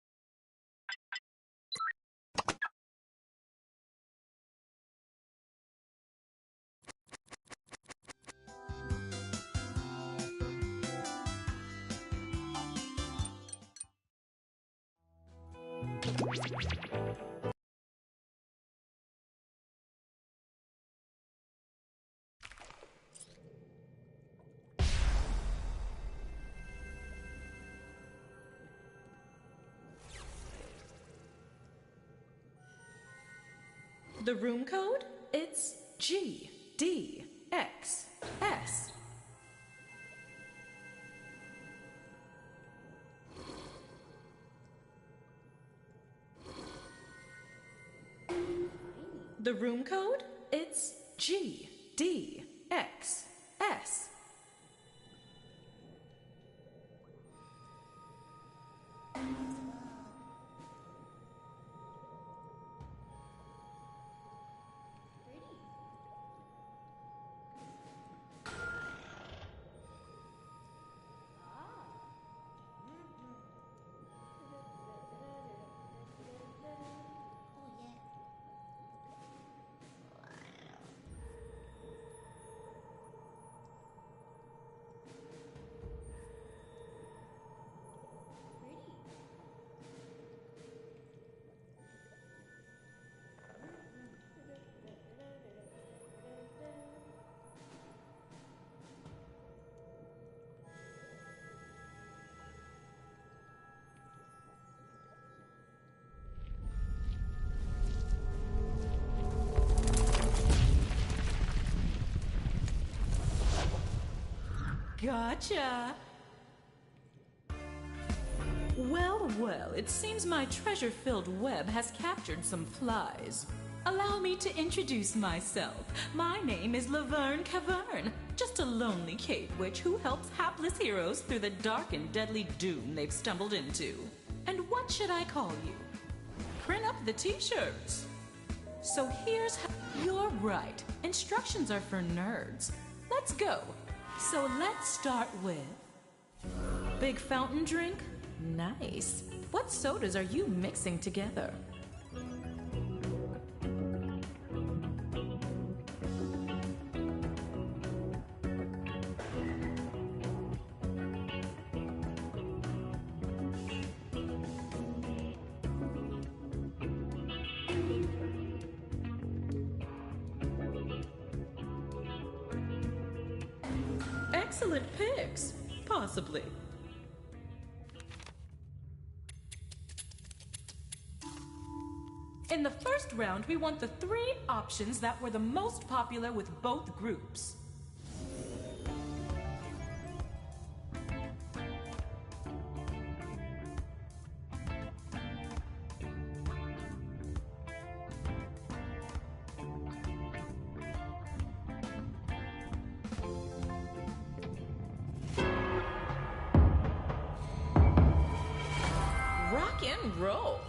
The room code? It's GDXS. The room code? It's GDXS. Gotcha! Well, well, it seems my treasure-filled web has captured some flies. Allow me to introduce myself. My name is Laverne Cavern, just a lonely cave witch who helps hapless heroes through the dark and deadly doom they've stumbled into. And what should I call you? Print up the t-shirts. So here's how... You're right. Instructions are for nerds. Let's go. So let's start with... Big fountain drink? Nice. What sodas are you mixing together? Excellent picks. Possibly. In the first round, we want the 3 options that were the most popular with both groups. Rock and roll.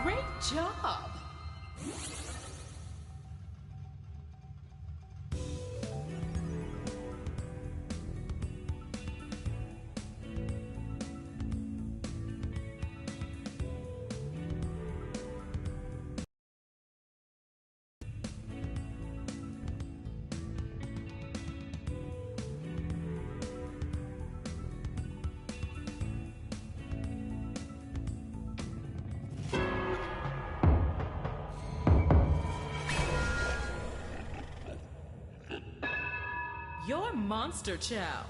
Great job. Your monster chow.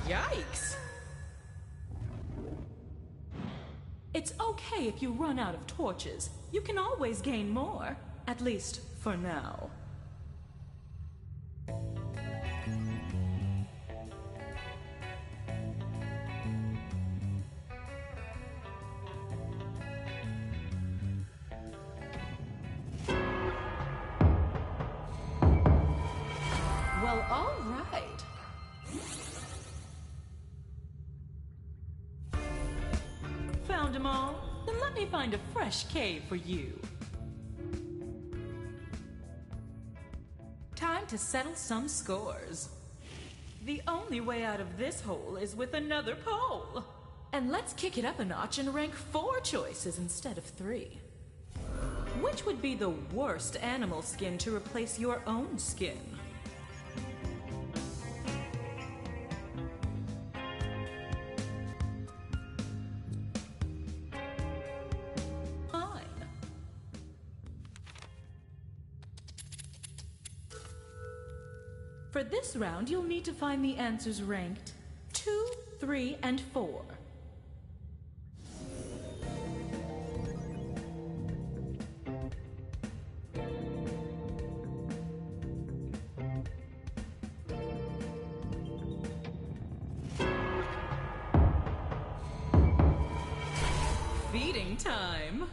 Yikes! It's okay if you run out of torches. You can always gain more. At least, for now. Well, all right. Found them all? Then let me find a fresh cave for you. Time to settle some scores. The only way out of this hole is with another poll. And let's kick it up a notch and rank 4 choices instead of 3. Which would be the worst animal skin to replace your own skin? For this round, you'll need to find the answers ranked 2, 3, and 4. Feeding time.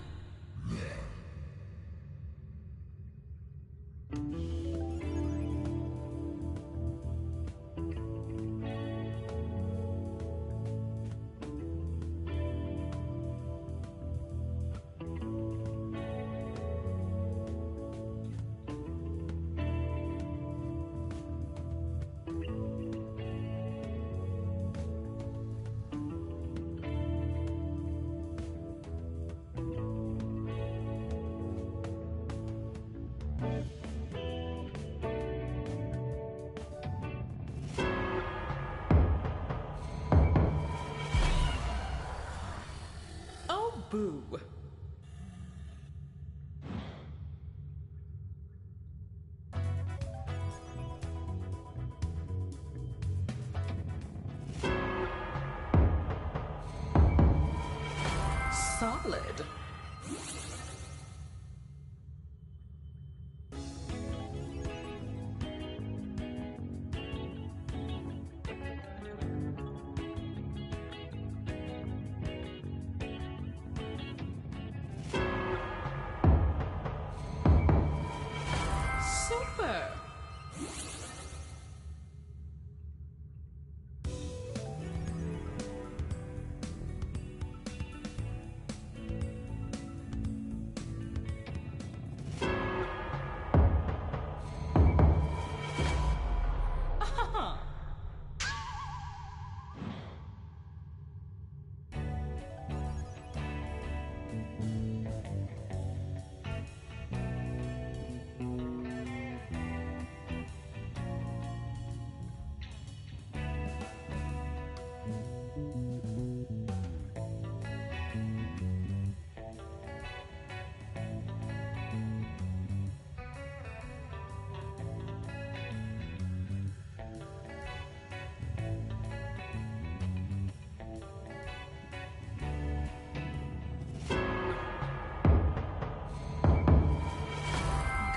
boo. Solid. Super.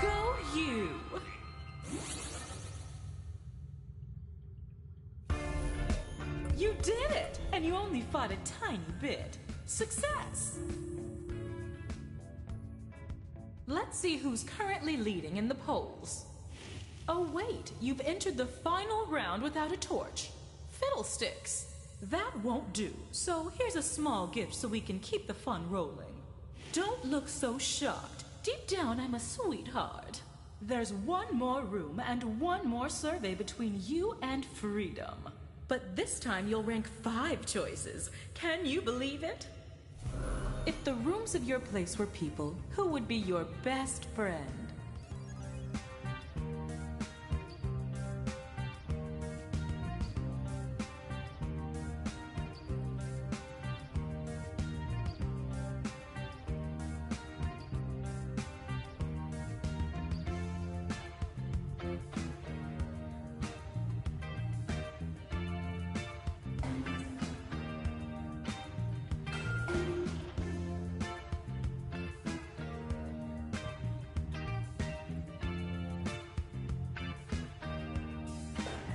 Go you. You did it! And you only fought a tiny bit. Success! Let's see who's currently leading in the polls. Oh wait, you've entered the final round without a torch. Fiddlesticks! That won't do, so here's a small gift so we can keep the fun rolling. Don't look so shocked. Deep down, I'm a sweetheart. There's one more room and one more survey between you and freedom. But this time you'll rank 5 choices. Can you believe it? If the rooms of your place were people, who would be your best friend?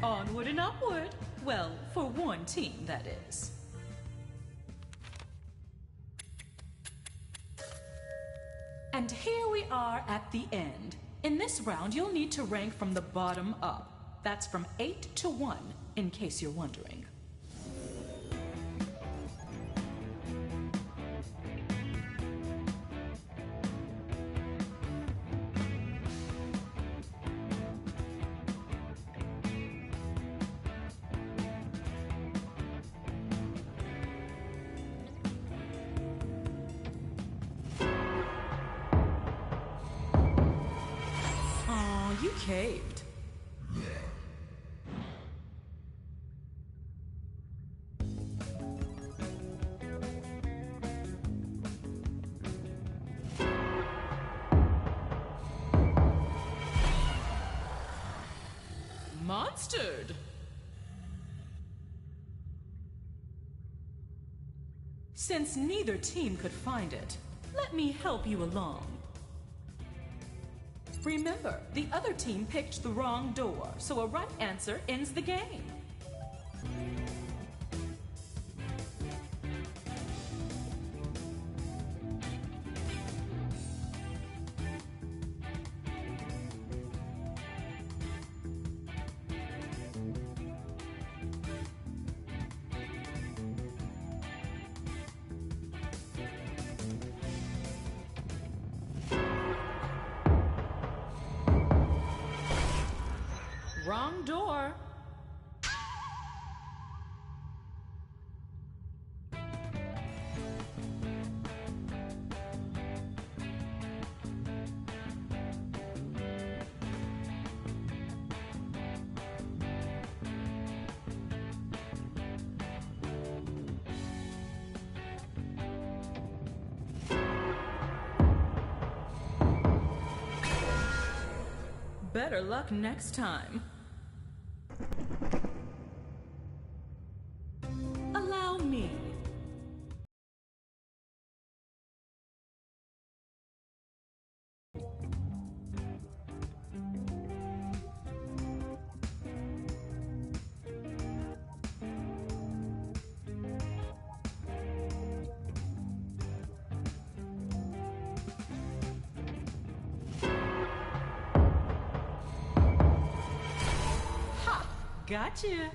Onward and upward. Well, for one team, that is. And here we are at the end. In this round, you'll need to rank from the bottom up. That's from 8 to 1, in case you're wondering. You caved. Monstered. Since neither team could find it, let me help you along. Remember, the other team picked the wrong door, so a right answer ends the game. Wrong door. better luck next time. Allow me. Gotcha.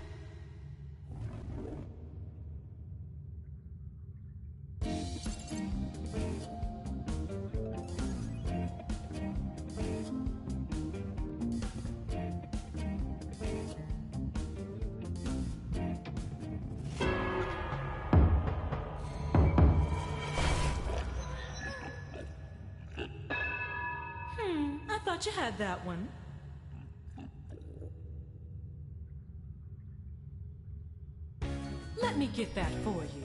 I thought you had that one. Let me get that for you.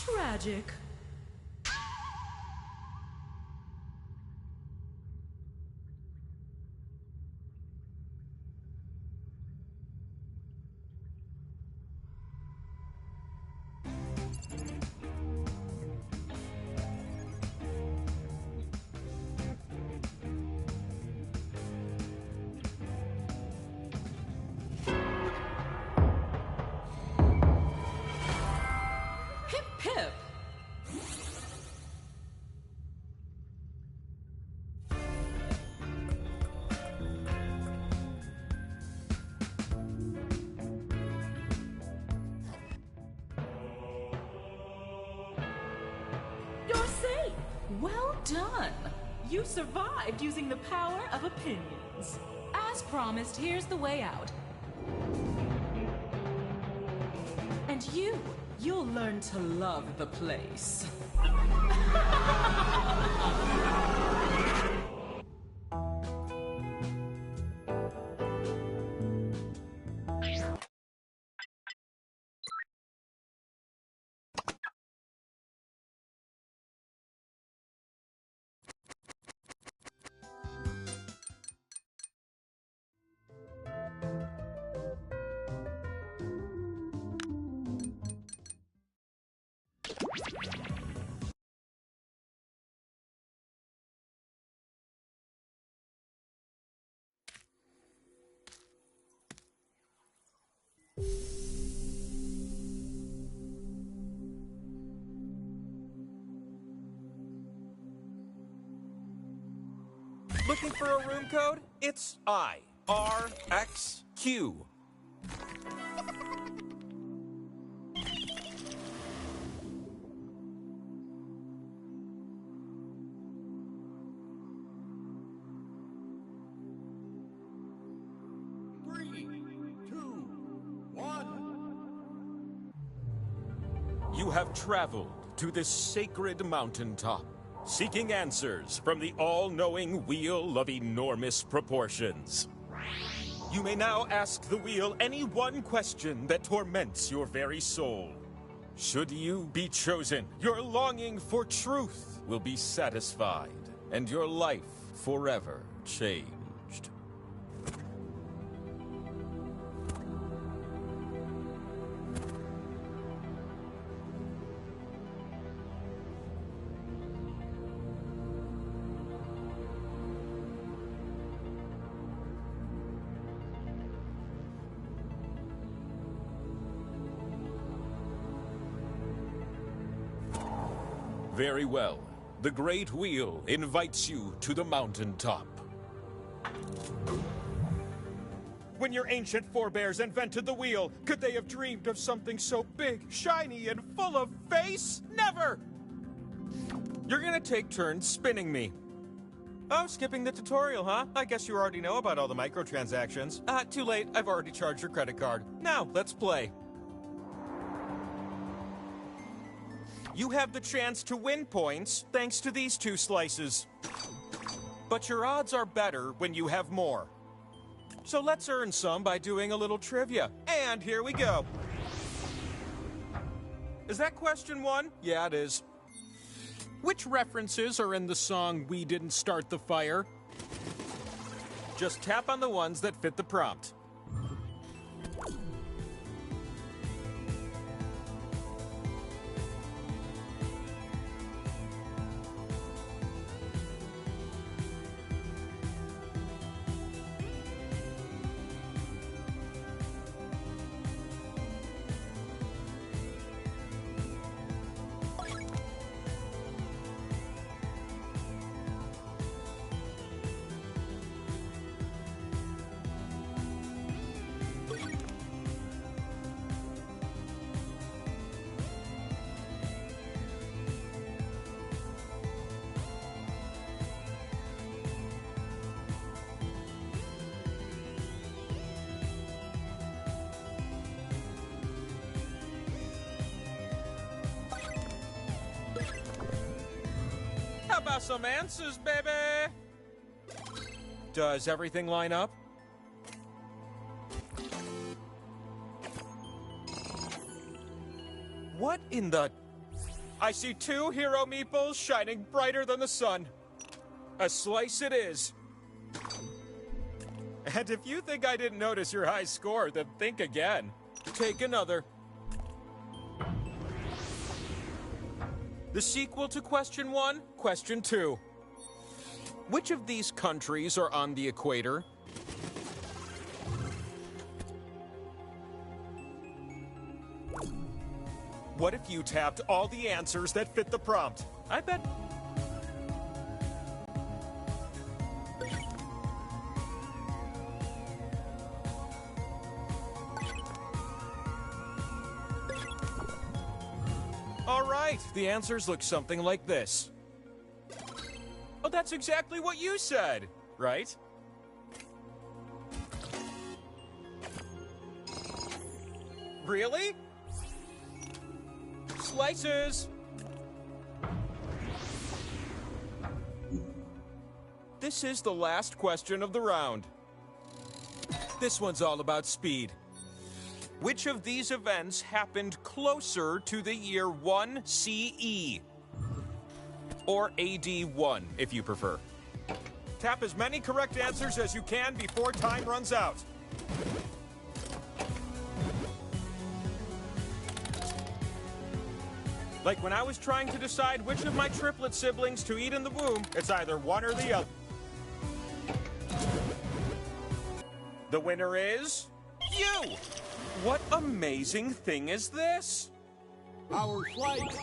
Tragic. Hip hip. You're safe! Well done! You survived using the power of opinions. As promised, here's the way out. And you'll learn to love the place. Looking for a room code? It's IRXQ. You have traveled to this sacred mountaintop, seeking answers from the all-knowing wheel of enormous proportions. You may now ask the wheel any one question that torments your very soul. Should you be chosen, your longing for truth will be satisfied, and your life forever changed. Very well. The Great Wheel invites you to the mountaintop. When your ancient forebears invented the wheel, could they have dreamed of something so big, shiny, and full of face? Never! You're gonna take turns spinning me. Oh, skipping the tutorial, huh? I guess you already know about all the microtransactions. Too late. I've already charged your credit card. Now, let's play. You have the chance to win points thanks to these 2 slices. But your odds are better when you have more. So let's earn some by doing a little trivia. And here we go. Is that question 1? Yeah, it is. Which references are in the song We Didn't Start the Fire? Just tap on the ones that fit the prompt. How about some answers, baby? Does everything line up? What in the... I see 2 hero meeples shining brighter than the sun. A slice it is. And if you think I didn't notice your high score, then think again. Take another. The sequel to question 1, question 2. Which of these countries are on the equator? What if you tapped all the answers that fit the prompt? I bet... All right, the answers look something like this. Oh, that's exactly what you said, right? Really? Slices! This is the last question of the round. This one's all about speed. Which of these events happened closer to the year 1 CE? Or AD 1, if you prefer. Tap as many correct answers as you can before time runs out. Like when I was trying to decide which of my triplet siblings to eat in the womb, it's either one or the other. The winner is... you! What amazing thing is this? Power Slice!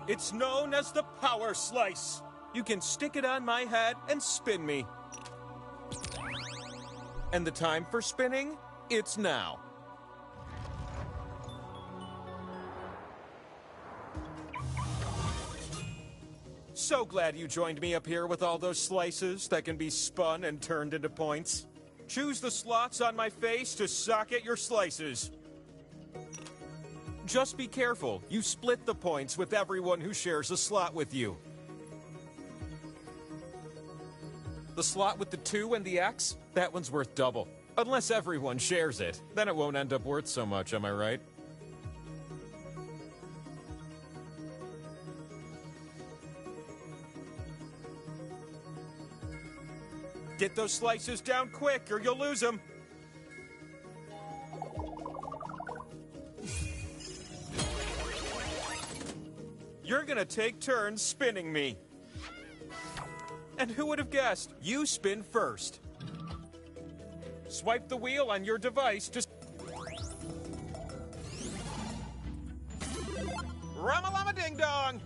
It's known as the Power Slice. You can stick it on my head and spin me. And the time for spinning? It's now. So glad you joined me up here with all those slices that can be spun and turned into points. Choose the slots on my face to socket your slices. Just be careful. You split the points with everyone who shares a slot with you. The slot with the 2 and the X? That one's worth double. Unless everyone shares it. Then it won't end up worth so much, am I right? Get those slices down quick or you'll lose them. You're gonna take turns spinning me. And who would have guessed? You spin first. Swipe the wheel on your device to... Ramalama ding dong!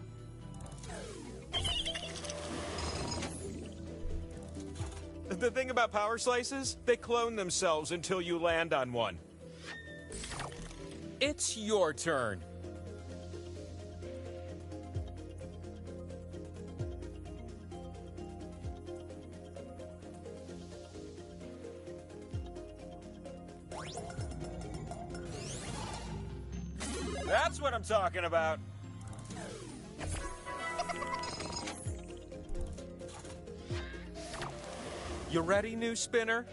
The thing about power slices, they clone themselves until you land on one. It's your turn. That's what I'm talking about. You ready, new spinner?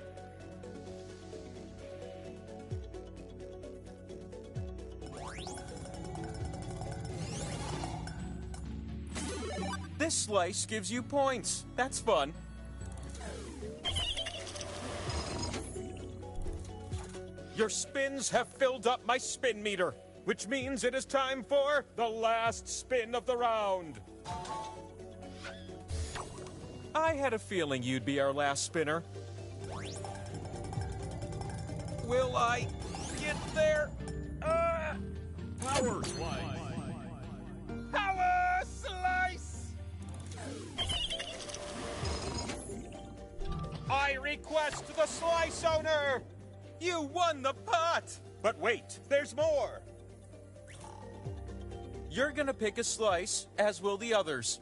This slice gives you points. That's fun. Your spins have filled up my spin meter, which means it is time for the last spin of the round. I had a feeling you'd be our last spinner. Will I get there? Power slice. Power slice! I request the slice owner! You won the pot! But wait, there's more! You're gonna pick a slice, as will the others.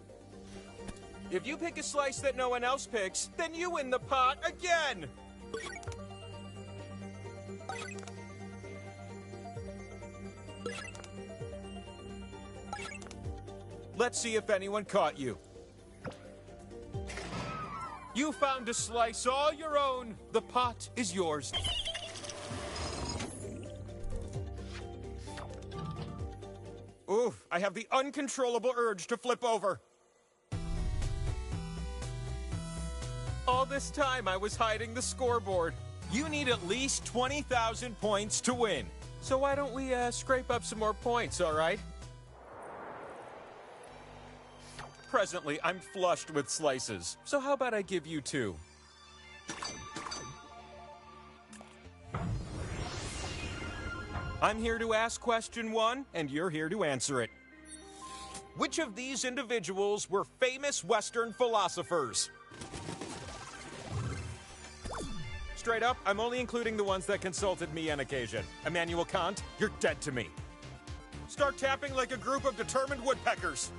If you pick a slice that no one else picks, then you win the pot again! Let's see if anyone caught you. You found a slice all your own. The pot is yours. Oof, I have the uncontrollable urge to flip over. All this time I was hiding the scoreboard. You need at least 20,000 points to win. So why don't we scrape up some more points, all right? Presently, I'm flushed with slices. So how about I give you 2? I'm here to ask question 1, and you're here to answer it. Which of these individuals were famous Western philosophers? Straight up, I'm only including the ones that consulted me on occasion. Immanuel Kant, you're dead to me. Start tapping like a group of determined woodpeckers.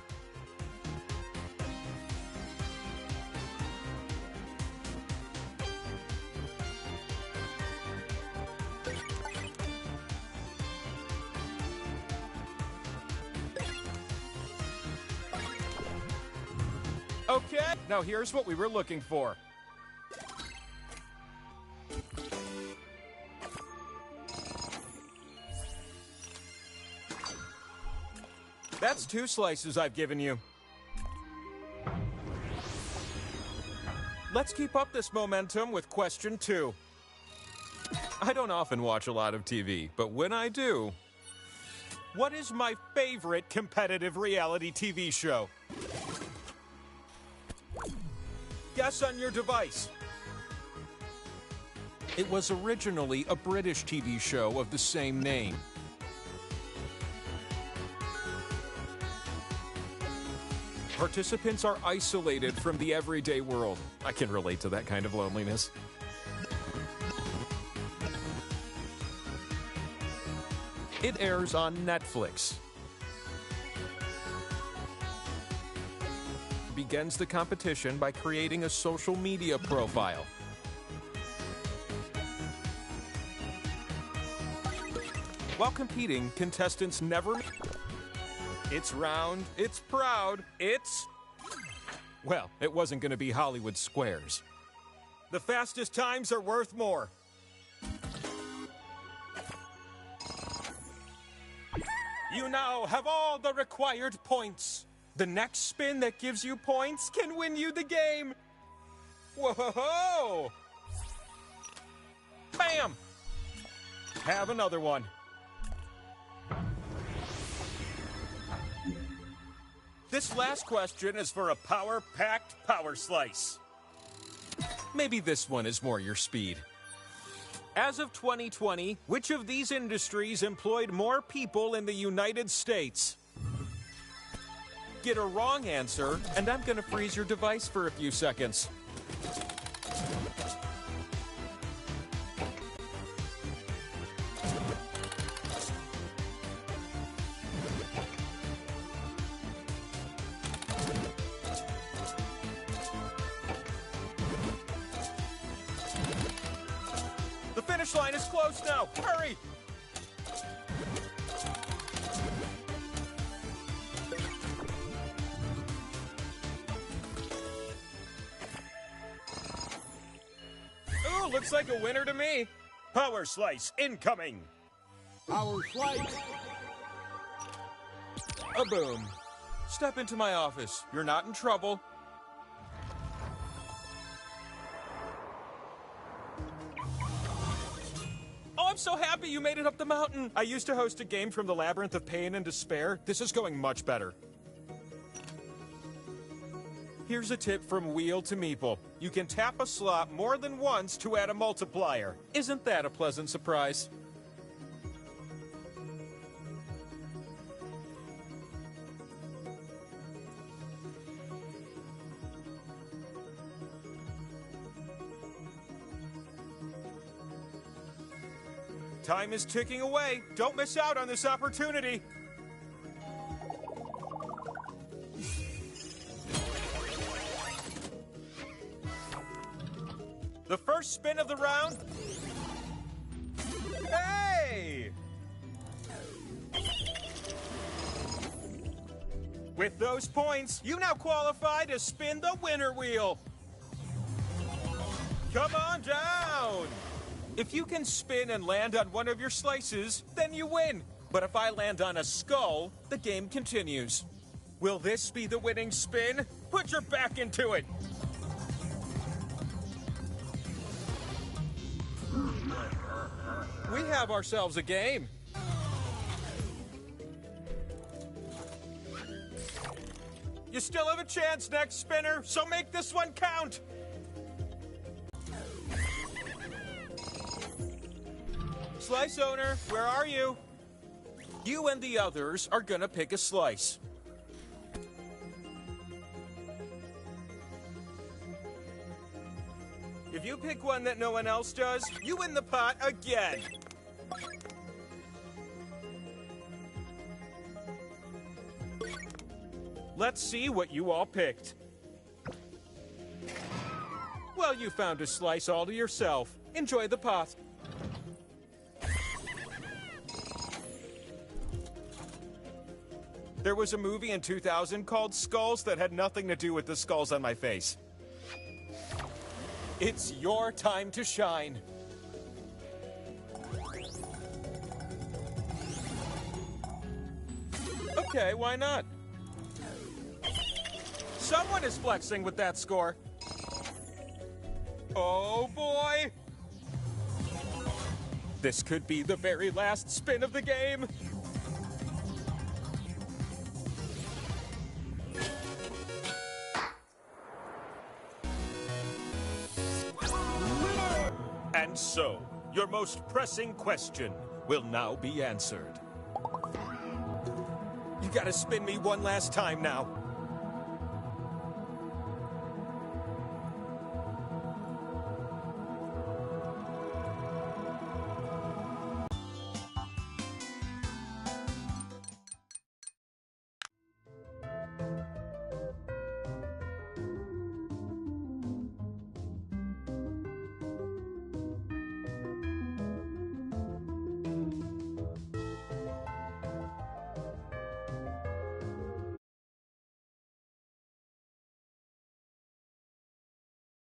Okay, now here's what we were looking for. That's 2 slices I've given you. Let's keep up this momentum with question 2. I don't often watch a lot of TV, but when I do, what is my favorite competitive reality TV show? Guess on your device. It was originally a British TV show of the same name. Participants are isolated from the everyday world. I can relate to that kind of loneliness. It airs on Netflix. Begins the competition by creating a social media profile. While competing, contestants never... It's round, it's proud, it's... Well, it wasn't going to be Hollywood Squares. The fastest times are worth more. You now have all the required points. The next spin that gives you points can win you the game. Whoa! Bam! Have another one. This last question is for a power-packed power slice. Maybe this one is more your speed. As of 2020, which of these industries employed more people in the United States? Get a wrong answer, and I'm going to freeze your device for a few seconds. finish line is close now. Hurry! Ooh, looks like a winner to me. Power slice incoming. Power slice. A boom. Step into my office. You're not in trouble. Oh, I'm so happy you made it up the mountain. I used to host a game from the Labyrinth of Pain and Despair. This is going much better. Here's a tip from Wheel to Meeple. You can tap a slot more than once to add a multiplier. Isn't that a pleasant surprise? Time is ticking away. Don't miss out on this opportunity. The first spin of the round. Hey! With those points, you now qualify to spin the winner wheel. Come on down! If you can spin and land on one of your slices, then you win. But if I land on a skull, the game continues. Will this be the winning spin? Put your back into it! We have ourselves a game. You still have a chance next spinner, so make this one count! Slice owner, where are you? You and the others are gonna pick a slice. If you pick one that no one else does, you win the pot again. Let's see what you all picked. Well, you found a slice all to yourself. Enjoy the pot. There was a movie in 2000 called Skulls that had nothing to do with the skulls on my face. It's your time to shine. Okay, why not? Someone is flexing with that score. Oh boy! This could be the very last spin of the game. And so, your most pressing question will now be answered. You gotta spin me one last time now.